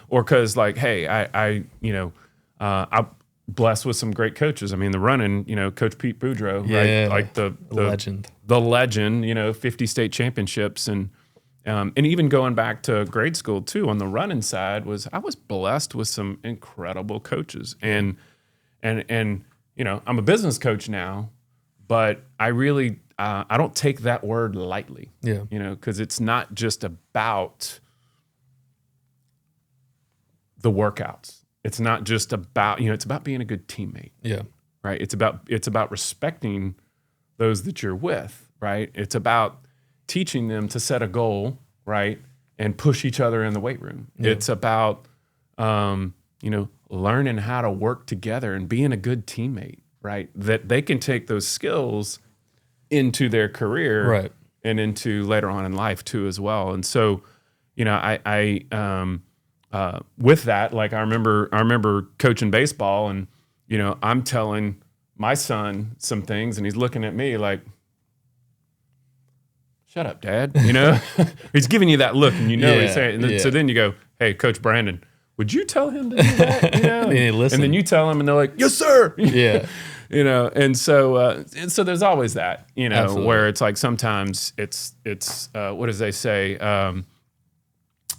Speaker 1: or because like, hey, I'm blessed with some great coaches. I mean, the running, you know, Coach Pete Boudreaux, right? Like the legend, you know, 50 state championships, and even going back to grade school too, on the running side I was blessed with some incredible coaches, and you know, I'm a business coach now, but I really. I don't take that word lightly, you know, because it's not just about the workouts. It's not just about, you know, it's about being a good teammate.
Speaker 2: Yeah.
Speaker 1: Right. It's about respecting those that you're with. Right. It's about teaching them to set a goal, right, and push each other in the weight room. Yeah. It's about, you know, learning how to work together and being a good teammate. Right. That they can take those skills into their career,
Speaker 2: right,
Speaker 1: and into later on in life too as well. And so, you know, I with that, like I remember coaching baseball, and you know, I'm telling my son some things, and he's looking at me like, "Shut up, Dad." You know, he's giving you that look, and you know he's saying. And so then you go, "Hey, Coach Brandon, would you tell him to do that?" You know, and then you tell him, and they're like, "Yes, sir."
Speaker 2: Yeah.
Speaker 1: You know, and so there's always that, you know,
Speaker 2: Absolutely.
Speaker 1: where it's like sometimes it's what does they say?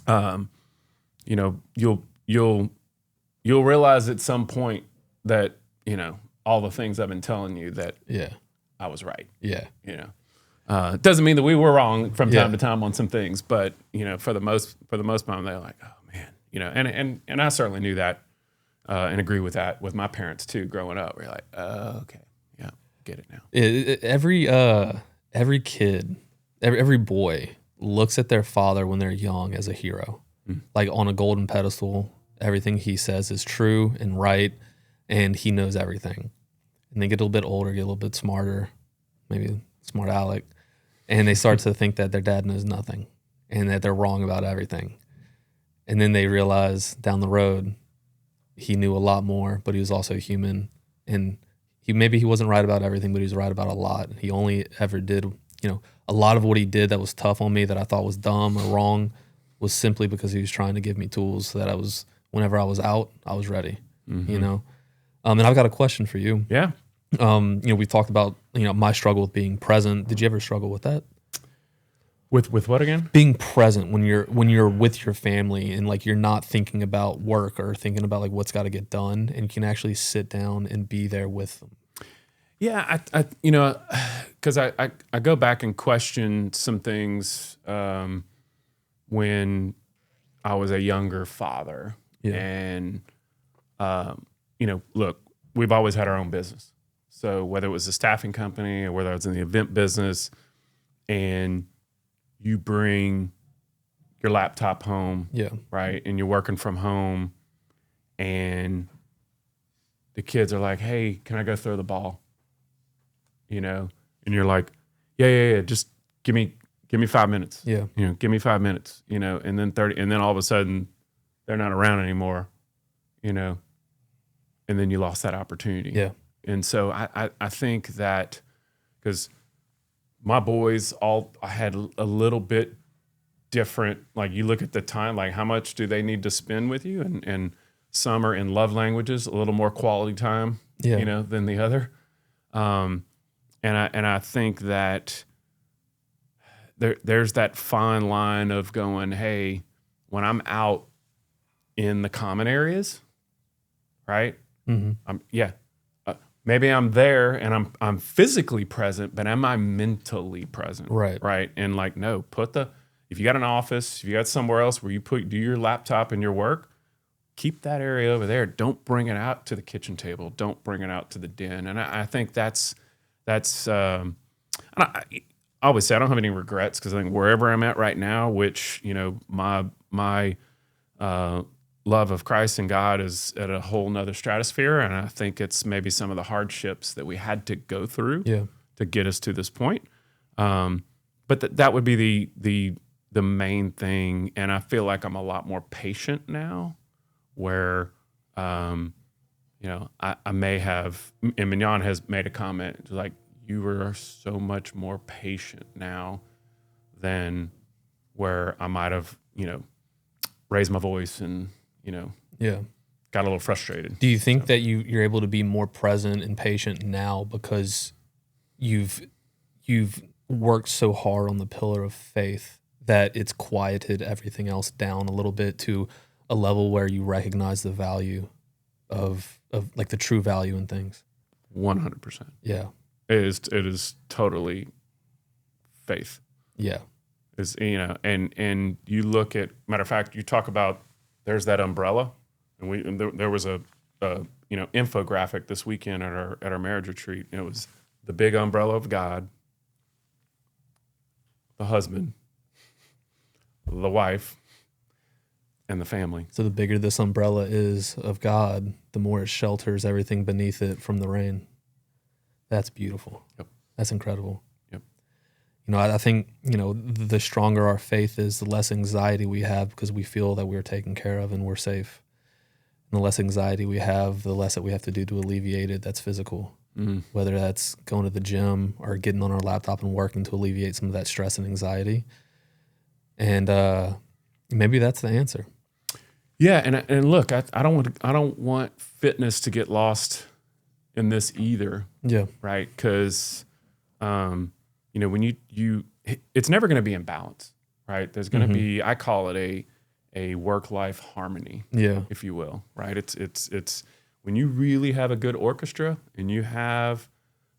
Speaker 1: You know, you'll you'll realize at some point that, all the things I've been telling you that I was right.
Speaker 2: Yeah.
Speaker 1: It doesn't mean that we were wrong from time to time on some things, but for the most part, they're like, oh man, and I certainly knew that and agree with that with my parents too. Growing up, we're like, oh, okay, yeah, get it now.
Speaker 2: Every kid, every boy looks at their father when they're young as a hero, like on a golden pedestal. Everything he says is true and right, and he knows everything. And they get a little bit older, get a little bit smarter, maybe smart aleck, and they start to think that their dad knows nothing and that they're wrong about everything. And then they realize down the road he knew a lot more, but he was also human. And maybe he wasn't right about everything, but he was right about a lot. He only ever did, a lot of what he did that was tough on me that I thought was dumb or wrong was simply because he was trying to give me tools so that whenever I was out, I was ready, And I've got a question for you.
Speaker 1: Yeah.
Speaker 2: We've talked about, my struggle with being present. Did you ever struggle with that?
Speaker 1: With what again?
Speaker 2: Being present when you're with your family and like you're not thinking about work or thinking about like what's got to get done, and you can actually sit down and be there with them.
Speaker 1: Yeah, because I go back and question some things when I was a younger father, and look, we've always had our own business. So whether it was a staffing company or whether I was in the event business, and you bring your laptop home, right, and you're working from home, and the kids are like, "Hey, can I go throw the ball?" And you're like, "Yeah, just give me 5 minutes." Give me 5 minutes. And then 30, and then all of a sudden, they're not around anymore. And then you lost that opportunity.
Speaker 2: Yeah.
Speaker 1: And so I think that because my boys I had a little bit different, like you look at the time, like how much do they need to spend with you? And some are in love languages, a little more quality time, than the other. And I think that there's that fine line of going, hey, when I'm out in the common areas, right? Maybe I'm there and I'm physically present, but am I mentally present?
Speaker 2: Right.
Speaker 1: Right. And like, no, if you got an office, if you got somewhere else where you do your laptop and your work, keep that area over there. Don't bring it out to the kitchen table. Don't bring it out to the den. And I think that's I always say I don't have any regrets, because I think wherever I'm at right now, which, my love of Christ and God is at a whole nother stratosphere. And I think it's maybe some of the hardships that we had to go through to get us to this point. But that would be the main thing. And I feel like I'm a lot more patient now, where, I may have, and Mignon has made a comment like, you are so much more patient now than where I might have, raised my voice and, got a little frustrated.
Speaker 2: Do you think that you're able to be more present and patient now because you've worked so hard on the pillar of faith that it's quieted everything else down a little bit to a level where you recognize the value of like the true value in things?
Speaker 1: 100%.
Speaker 2: Yeah.
Speaker 1: It is totally faith.
Speaker 2: Yeah.
Speaker 1: Is and you look at, matter of fact, you talk about, there's that umbrella, and there was a infographic this weekend at our marriage retreat. It was the big umbrella of God, the husband, the wife, and the family.
Speaker 2: So the bigger this umbrella is of God, the more it shelters everything beneath it from the rain. That's beautiful.
Speaker 1: Yep.
Speaker 2: That's incredible.
Speaker 1: Yep.
Speaker 2: I think, the stronger our faith is, the less anxiety we have because we feel that we're taken care of and we're safe. And the less anxiety we have, the less that we have to do to alleviate it. That's physical. Mm-hmm. Whether that's going to the gym or getting on our laptop and working to alleviate some of that stress and anxiety. And maybe that's the answer.
Speaker 1: Yeah, and look, I don't want fitness to get lost in this either.
Speaker 2: Yeah.
Speaker 1: Right? Because, when it's never going to be in balance, right? There's going to be, I call it a work-life harmony,
Speaker 2: Yeah.
Speaker 1: if you will, right? It's when you really have a good orchestra and you have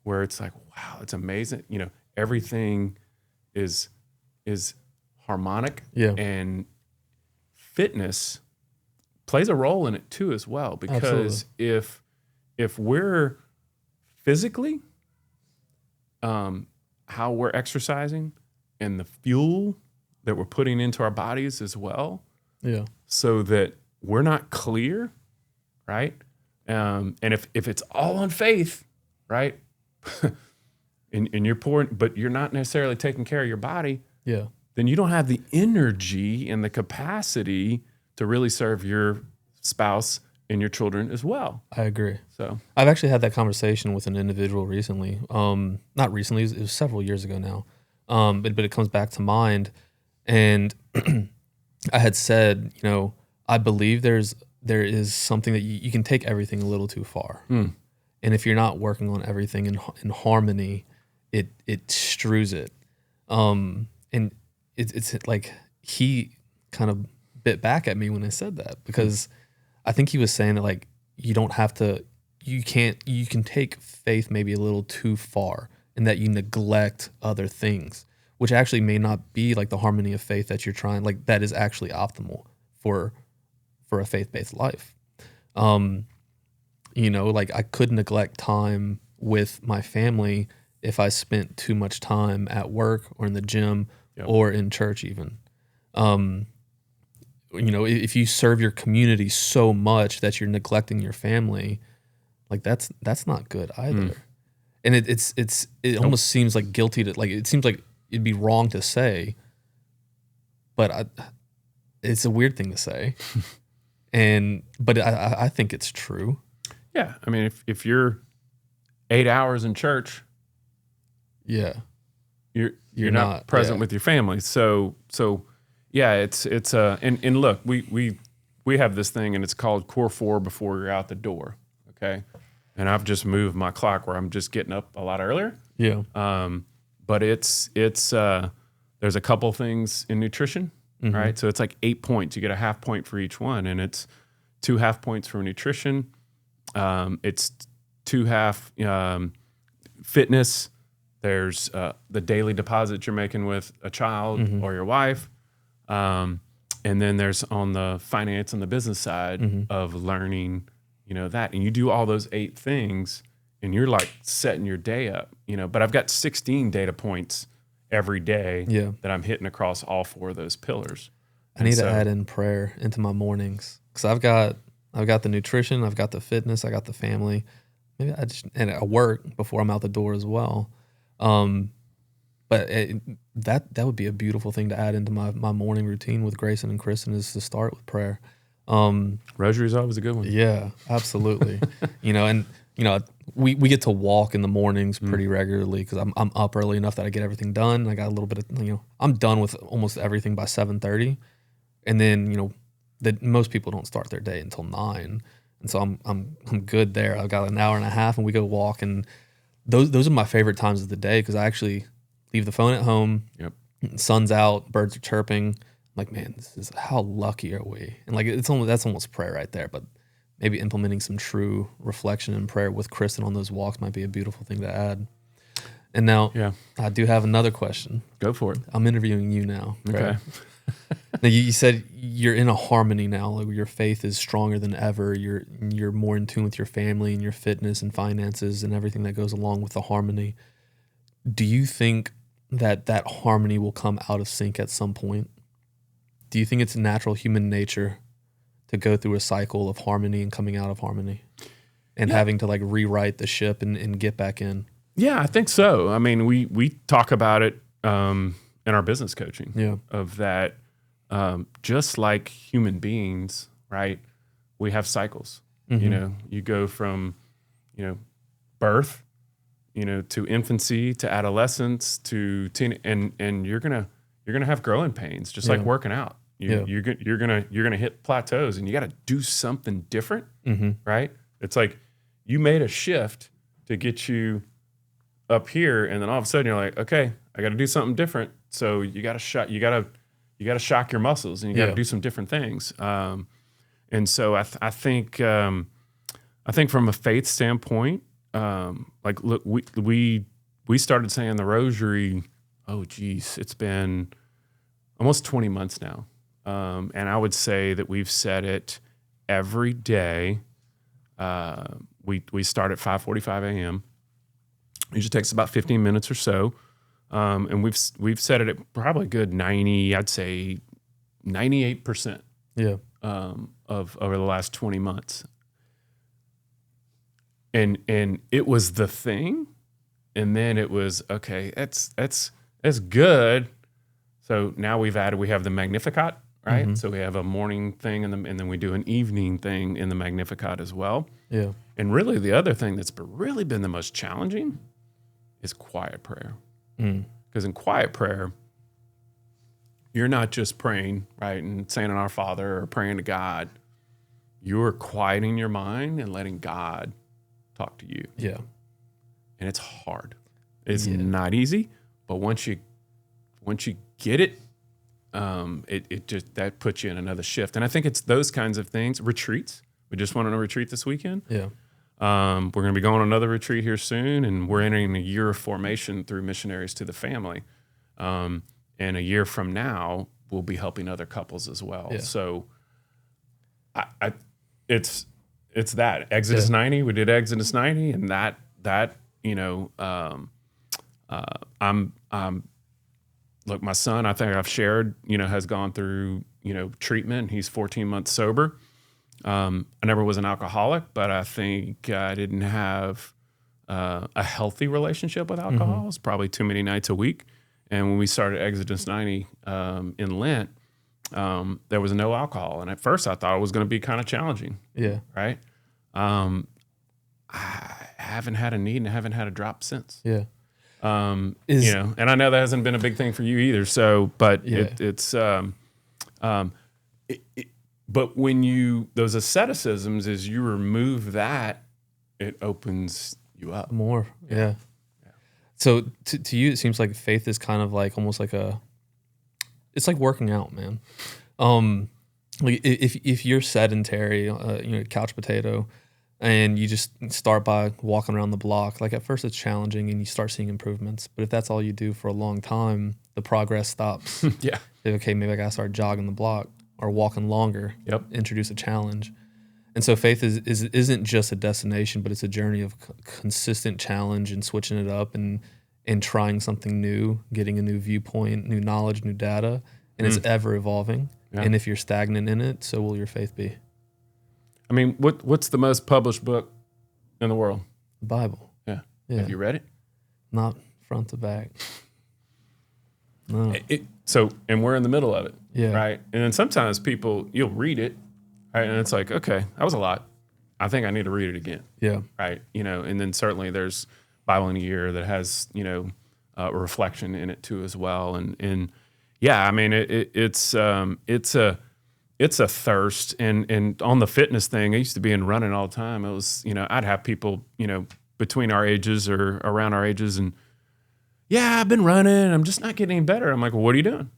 Speaker 1: where it's like, wow, it's amazing. You know, everything is harmonic,
Speaker 2: Yeah.
Speaker 1: and fitness plays a role in it too as well. Because if we're physically, how we're exercising and the fuel that we're putting into our bodies as well,
Speaker 2: Yeah.
Speaker 1: so that we're not clear, right? And if it's all on faith, right, and you're pouring, but you're not necessarily taking care of your body,
Speaker 2: Yeah.
Speaker 1: then you don't have the energy and the capacity to really serve your spouse and your children as well.
Speaker 2: I agree.
Speaker 1: So
Speaker 2: I've actually had that conversation with an individual recently. Not recently, it was several years ago now. But it comes back to mind. And I had said, you know, I believe there is something that you can take everything a little too far. And if you're not working on everything in harmony, it strews it. And it's like he kind of bit back at me when I said that, because I think he was saying that, like, you can take faith maybe a little too far, and that you neglect other things, which actually may not be like the harmony of faith that you're trying, like that is actually optimal for a faith-based life. You know, like I could neglect time with my family if I spent too much time at work or in the gym or in church even. You know, if you serve your community so much that you're neglecting your family, like that's not good either. And it almost seems like guilty to, like, it seems like it'd be wrong to say, but it's a weird thing to say. But I think it's true.
Speaker 1: yeah, I mean, if you're 8 hours in church,
Speaker 2: Yeah.
Speaker 1: you're not present with your family. So yeah, it's and look, we have this thing, and it's called Core 4 before you're out the door. Okay. And I've just moved my clock where I'm just getting up a lot earlier.
Speaker 2: Yeah.
Speaker 1: But it's there's a couple things in nutrition, right? So it's like 8 points. You get a half point for each one, and it's 2 half points for nutrition. It's 2 half fitness. There's the daily deposit you're making with a child or your wife. And then there's on the finance and the business side of learning, you know, that. And you do all those 8 things, and you're like setting your day up, you know. But I've got 16 data points every day that I'm hitting across all 4 of those pillars.
Speaker 2: I need to add in prayer into my mornings, because I've got the nutrition, I've got the fitness, I got the family. Maybe and I work before I'm out the door as well. But that would be a beautiful thing to add into my morning routine with Grayson and Kristen, is to start with prayer.
Speaker 1: Rosary's always a good one.
Speaker 2: Yeah, absolutely. You know, and you know, we get to walk in the mornings pretty regularly, because I'm up early enough that I get everything done. I got a little bit of, you know, I'm done with almost everything by 7:30, and then, you know, that most people don't start their day until 9, and so I'm good there. I've got an hour and a half, and we go walk, and those are my favorite times of the day, because I actually leave the phone at home.
Speaker 1: Yep.
Speaker 2: Sun's out, birds are chirping. I'm like, man, this is, how lucky are we? And like, that's almost prayer right there. But maybe implementing some true reflection and prayer with Kristen on those walks might be a beautiful thing to add. And now, I do have another question.
Speaker 1: Go for it.
Speaker 2: I'm interviewing you now.
Speaker 1: Okay.
Speaker 2: Right? Now, you said you're in a harmony now. Like, your faith is stronger than ever. You're more in tune with your family and your fitness and finances and everything that goes along with the harmony. Do you think that harmony will come out of sync at some point? Do you think it's natural human nature to go through a cycle of harmony and coming out of harmony, and having to like rewrite the ship and get back in?
Speaker 1: Yeah, I think so. I mean, we talk about it in our business coaching of that. Just like human beings, right? We have cycles. You know, you go from, you know, birth, you know, to infancy, to adolescence, to teen, and you're gonna have growing pains, just like working out. You're gonna hit plateaus, and you got to do something different, right? It's like you made a shift to get you up here, and then all of a sudden you're like, okay, I got to do something different. So you got to you got to shock your muscles and you got to
Speaker 2: Yeah.
Speaker 1: do some different things. And so I think from a faith standpoint, like look, we started saying the rosary. Oh geez, it's been almost 20 months now. And I would say that we've said it every day. We start at 5:45 a.m. It usually takes about 15 minutes or so. And we've said it at probably a good 90, I'd say 98%.
Speaker 2: Yeah.
Speaker 1: Of over the last 20 months. And it was the thing. And then it was, okay, that's good. So now we have the Magnificat, right?
Speaker 2: Mm-hmm.
Speaker 1: So we have a morning thing and then we do an evening thing in the Magnificat as well.
Speaker 2: Yeah.
Speaker 1: And really the other thing that's really been the most challenging is quiet prayer. Because in quiet prayer, you're not just praying, right, and saying an Our Father or praying to God. You're quieting your mind and letting God talk to you.
Speaker 2: Yeah.
Speaker 1: And it's hard. It's not easy, but once you get it, it just that puts you in another shift. And I think it's those kinds of things. Retreats. We just went on a retreat this weekend.
Speaker 2: Yeah.
Speaker 1: We're going to be going on another retreat here soon, and we're entering a year of formation through Missionaries to the Family. And a year from now, we'll be helping other couples as well.
Speaker 2: Yeah.
Speaker 1: So, it's that Exodus 90. We did Exodus 90, and that look, my son, I think I've shared, has gone through treatment. He's 14 months sober. I never was an alcoholic, but I think I didn't have a healthy relationship with alcohol. It's probably too many nights a week. And when we started Exodus 90 in Lent, there was no alcohol. And at first I thought it was going to be kind of challenging.
Speaker 2: Yeah.
Speaker 1: Right? I haven't had a need and I haven't had a drop since.
Speaker 2: Yeah.
Speaker 1: And I know that hasn't been a big thing for you either. So, but but when those asceticisms, as you remove that, it opens you up
Speaker 2: more. Yeah. So to you, it seems like faith is kind of like almost like it's like working out, man. Like if you're sedentary, couch potato, and you just start by walking around the block, like at first it's challenging and you start seeing improvements. But if that's all you do for a long time, the progress stops.
Speaker 1: Yeah.
Speaker 2: Okay, maybe I gotta start jogging the block or walking longer.
Speaker 1: Yep.
Speaker 2: Introduce a challenge. And so faith isn't just a destination, but it's a journey of consistent challenge and switching it up and trying something new, getting a new viewpoint, new knowledge, new data, and it's ever evolving. Yeah. And if you're stagnant in it, so will your faith be.
Speaker 1: I mean, what's the most published book in the world?
Speaker 2: The Bible.
Speaker 1: Yeah. Have you read it?
Speaker 2: Not front to back. No.
Speaker 1: And we're in the middle of it.
Speaker 2: Yeah.
Speaker 1: Right. And then sometimes you'll read it, right? And it's like, okay, that was a lot. I think I need to read it again. Yeah. Right. And then certainly there's Bible in a Year that has, a reflection in it too as well. And yeah, I mean, it's a thirst. And on the fitness thing, I used to be in running all the time. It was, I'd have people, between our ages or around our ages and, yeah, I've been running. I'm just not getting any better. I'm like, well, what are you doing?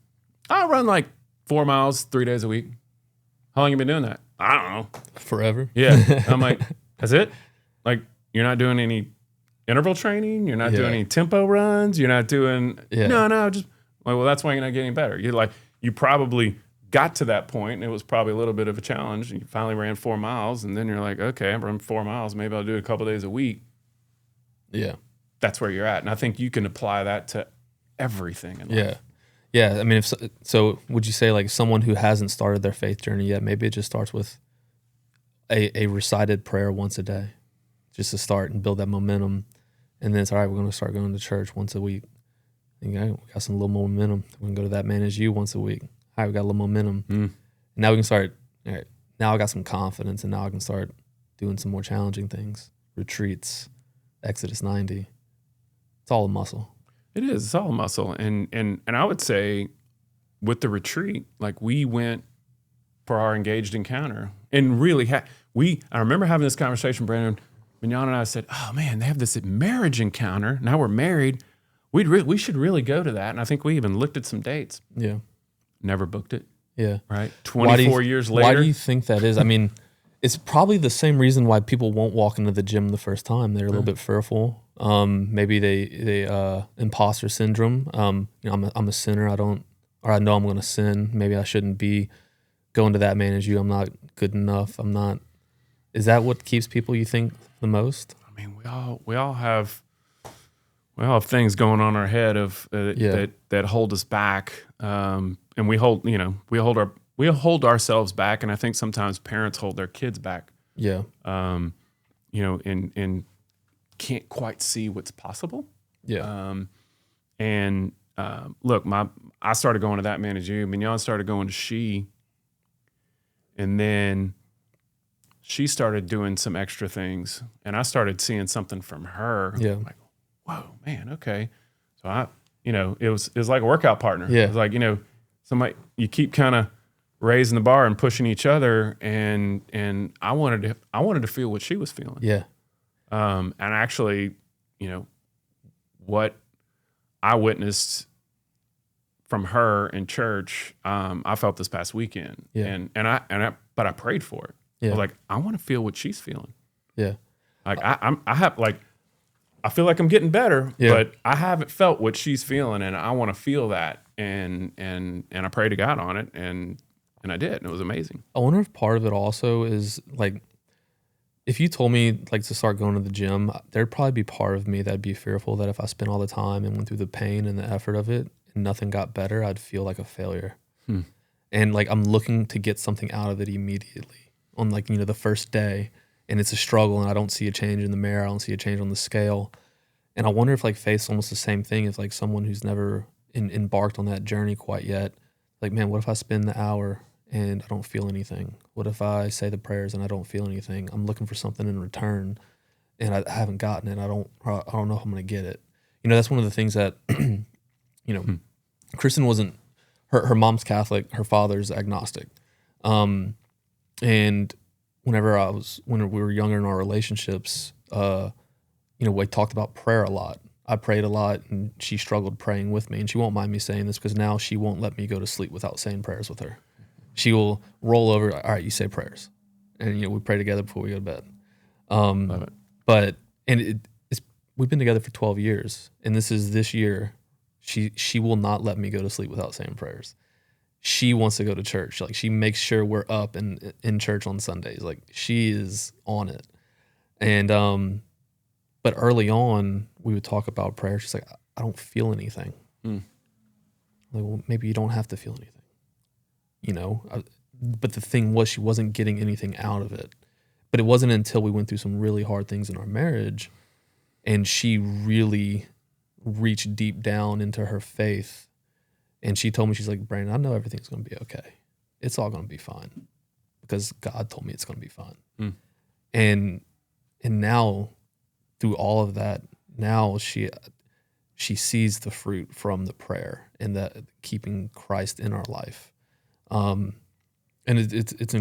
Speaker 1: I run like 4 miles 3 days a week. How long you been doing that? I don't know.
Speaker 2: Forever.
Speaker 1: Yeah. I'm like, that's it? Like, you're not doing any interval training? You're not doing any tempo runs? You're not doing, no, just, like, well, that's why you're not getting better. You're like, you probably got to that point and it was probably a little bit of a challenge. And you finally ran 4 miles and then you're like, okay, I've run 4 miles. Maybe I'll do it a couple days a week.
Speaker 2: Yeah.
Speaker 1: That's where you're at. And I think you can apply that to everything in life.
Speaker 2: Yeah. I mean, so would you say like someone who hasn't started their faith journey yet, maybe it just starts with a recited prayer once a day, just to start and build that momentum. And then it's all right, we're going to start going to church once a week. And, we got some little momentum. We're going to go to That Man Is You once a week. All right, we got a little momentum. And now we can start, all right, now I got some confidence and now I can start doing some more challenging things. Retreats, Exodus 90. It's all a muscle.
Speaker 1: It is. It's all a muscle. And I would say with the retreat, like we went for our engaged encounter and really I remember having this conversation, Brandon, when Jan and I said, oh man, they have this marriage encounter. Now we're married. We should really go to that. And I think we even looked at some dates.
Speaker 2: Yeah.
Speaker 1: never booked it.
Speaker 2: Yeah.
Speaker 1: Right. 24 years later.
Speaker 2: Why do you think that is? I mean, it's probably the same reason why people won't walk into the gym the first time. They're a little bit fearful. Maybe they imposter syndrome. I'm a sinner. I know I'm going to sin. Maybe I shouldn't be going to that man as you. I'm not good enough. I'm not. Is that what keeps people, you think, the most?
Speaker 1: I mean, we all have things going on in our head of that hold us back, and we hold ourselves back, and I think sometimes parents hold their kids back.
Speaker 2: Yeah.
Speaker 1: And can't quite see what's possible.
Speaker 2: Yeah.
Speaker 1: Look, I started going to that man as you. Mignon started going to she, and then she started doing some extra things, and I started seeing something from her.
Speaker 2: Yeah.
Speaker 1: I'm like, whoa, man, okay. So it was like a workout partner.
Speaker 2: Yeah.
Speaker 1: It was like, somebody, you keep kind of raising the bar and pushing each other, and I wanted to feel what she was feeling.
Speaker 2: Yeah.
Speaker 1: And actually, what I witnessed from her in church, I felt this past weekend.
Speaker 2: Yeah.
Speaker 1: But I prayed for it.
Speaker 2: Yeah.
Speaker 1: I was like, I want to feel what she's feeling.
Speaker 2: Yeah.
Speaker 1: Like I feel like I'm getting better, but I haven't felt what she's feeling, and I want to feel that. And I prayed to God on it, and I did, and it was amazing.
Speaker 2: I wonder if part of it also is like, if you told me like to start going to the gym, there'd probably be part of me that'd be fearful that if I spent all the time and went through the pain and the effort of it and nothing got better, I'd feel like a failure. And like I'm looking to get something out of it immediately on like, the first day, and it's a struggle and I don't see a change in the mirror, I don't see a change on the scale. And I wonder if like faith's almost the same thing as like someone who's never embarked on that journey quite yet. Like, man, what if I spend the hour and I don't feel anything? What if I say the prayers and I don't feel anything? I'm looking for something in return, and I haven't gotten it. I don't know if I'm going to get it. That's one of the things that, Kristen wasn't. Her mom's Catholic. Her father's agnostic. And when we were younger in our relationships, we talked about prayer a lot. I prayed a lot, and she struggled praying with me. And she won't mind me saying this because now she won't let me go to sleep without saying prayers with her. She will roll over. All right, you say prayers, and we pray together before we go to bed.
Speaker 1: Love it.
Speaker 2: But we've been together for 12 years, and this year. She will not let me go to sleep without saying prayers. She wants to go to church. Like, she makes sure we're up and in church on Sundays. Like, she is on it. And but early on, we would talk about prayer. She's like, I don't feel anything. Like, well, maybe you don't have to feel anything. But the thing was, she wasn't getting anything out of it. But it wasn't until we went through some really hard things in our marriage, and she really reached deep down into her faith, and she told me, she's like, Brandon, I know everything's going to be okay. It's all going to be fine because God told me it's going to be fine. And now, through all of that, now she sees the fruit from the prayer and the keeping Christ in our life. And it's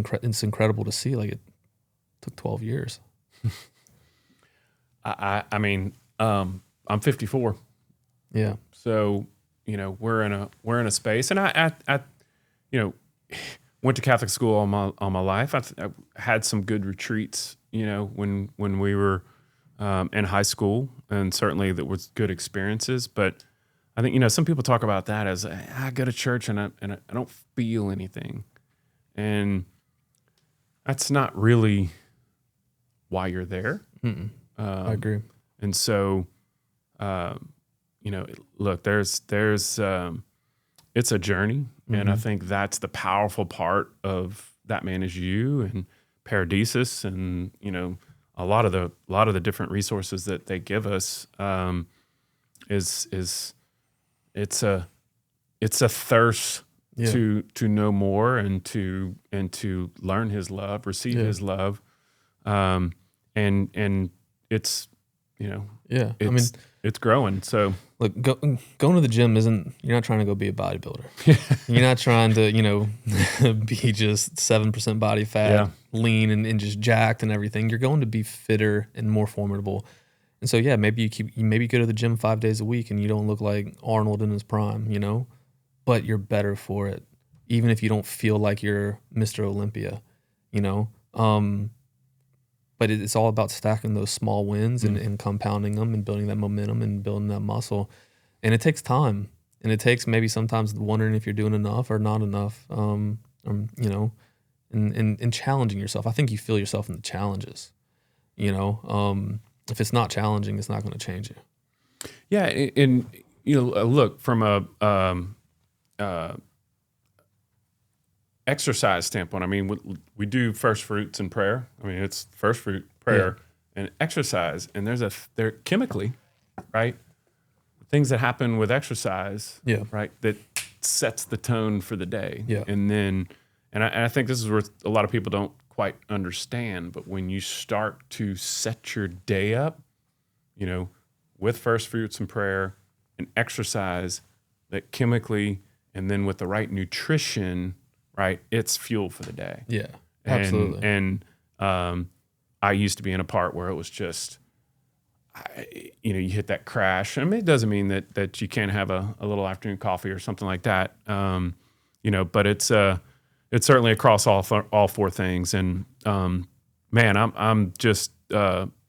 Speaker 2: incredible to see. Like, it took 12 years.
Speaker 1: I mean, I'm 54.
Speaker 2: Yeah.
Speaker 1: So, we're in a space, and I went to Catholic school all my life. I had some good retreats, when we were in high school, and certainly that was good experiences. But I think, some people talk about that as I go to church and I don't feel anything, and that's not really why you're there.
Speaker 2: I agree.
Speaker 1: And so, look, there's it's a journey, and I think that's the powerful part of That Man Is You and Paradisus, and a lot of the different resources that they give us. Is it's a thirst to know more and to learn His love, receive His love, and it's it's growing. So
Speaker 2: look, going to the gym you're not trying to go be a bodybuilder. You're not trying to, be just 7% body fat, lean and just jacked and everything. You're going to be fitter and more formidable. And so, maybe you go to the gym 5 days a week and you don't look like Arnold in his prime, but you're better for it. even if you don't feel like you're Mr. Olympia, you know. But it's all about stacking those small wins and compounding them and building that momentum and building that muscle. And it takes time, and it takes maybe sometimes wondering if you're doing enough or not enough, you know, and challenging yourself. I think you feel yourself in the challenges, you know. If it's not challenging, it's not going to change you.
Speaker 1: Yeah, and you know, look, from a exercise standpoint, I mean, we do first fruits and prayer. I mean, it's first fruit, prayer, and exercise. And they're chemically, right? Things that happen with exercise, right, that sets the tone for the day.
Speaker 2: Yeah.
Speaker 1: And I think this is where a lot of people don't quite understand, but when you start to set your day up, you know, with first fruits and prayer and exercise, that chemically, and then with the right nutrition, right, it's fuel for the day.
Speaker 2: Yeah, absolutely.
Speaker 1: And I used to be in a part where it was just, you know, you hit that crash. I mean, it doesn't mean that you can't have a little afternoon coffee or something like that, you know, but it's certainly across all four things. And man, I'm just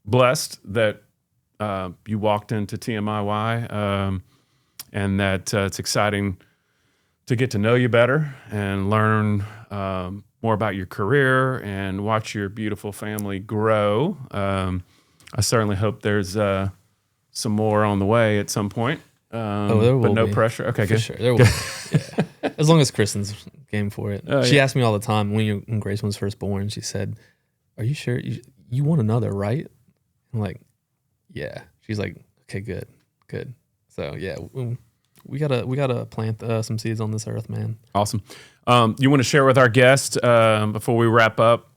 Speaker 1: blessed that you walked into TMIY, and that it's exciting to get to know you better and learn more about your career and watch your beautiful family grow. I certainly hope there's some more on the way at some point.
Speaker 2: There will
Speaker 1: but no
Speaker 2: be.
Speaker 1: pressure. Okay,
Speaker 2: For
Speaker 1: good.
Speaker 2: sure. There will be. Yeah. As long as Kristen's game for it. She asked me all the time when Grayson was first born, she said, "Are you sure you want another, right?" I'm like, "Yeah." She's like, "Okay, good." So yeah, we gotta plant some seeds on this earth, man.
Speaker 1: Awesome. You want to share with our guest before we wrap up,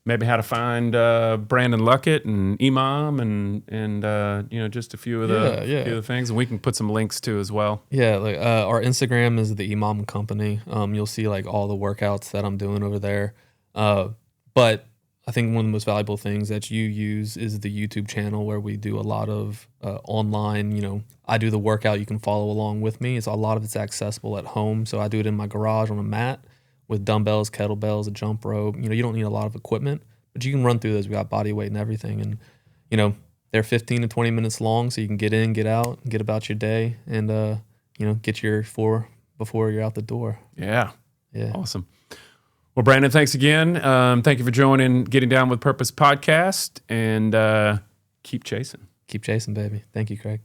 Speaker 1: maybe how to find Brandon Luckett and Imam and you know, just a few of the things, and we can put some links to as well.
Speaker 2: Yeah, like our Instagram is the Imam Company. You'll see like all the workouts that I'm doing over there. But I think one of the most valuable things that you use is the YouTube channel, where we do a lot of online, you know, I do the workout, you can follow along with me. A lot of it's accessible at home. So I do it in my garage on a mat with dumbbells, kettlebells, a jump rope. You know, you don't need a lot of equipment, but you can run through those. We got body weight and everything. And, you know, they're 15 to 20 minutes long, so you can get in, get out, get about your day, and, you know, get your 4 before you're out the door.
Speaker 1: Yeah. Awesome. Well, Brandon, thanks again. Thank you for joining Getting Down with Purpose podcast, and keep chasing.
Speaker 2: Keep chasing, baby. Thank you, Craig.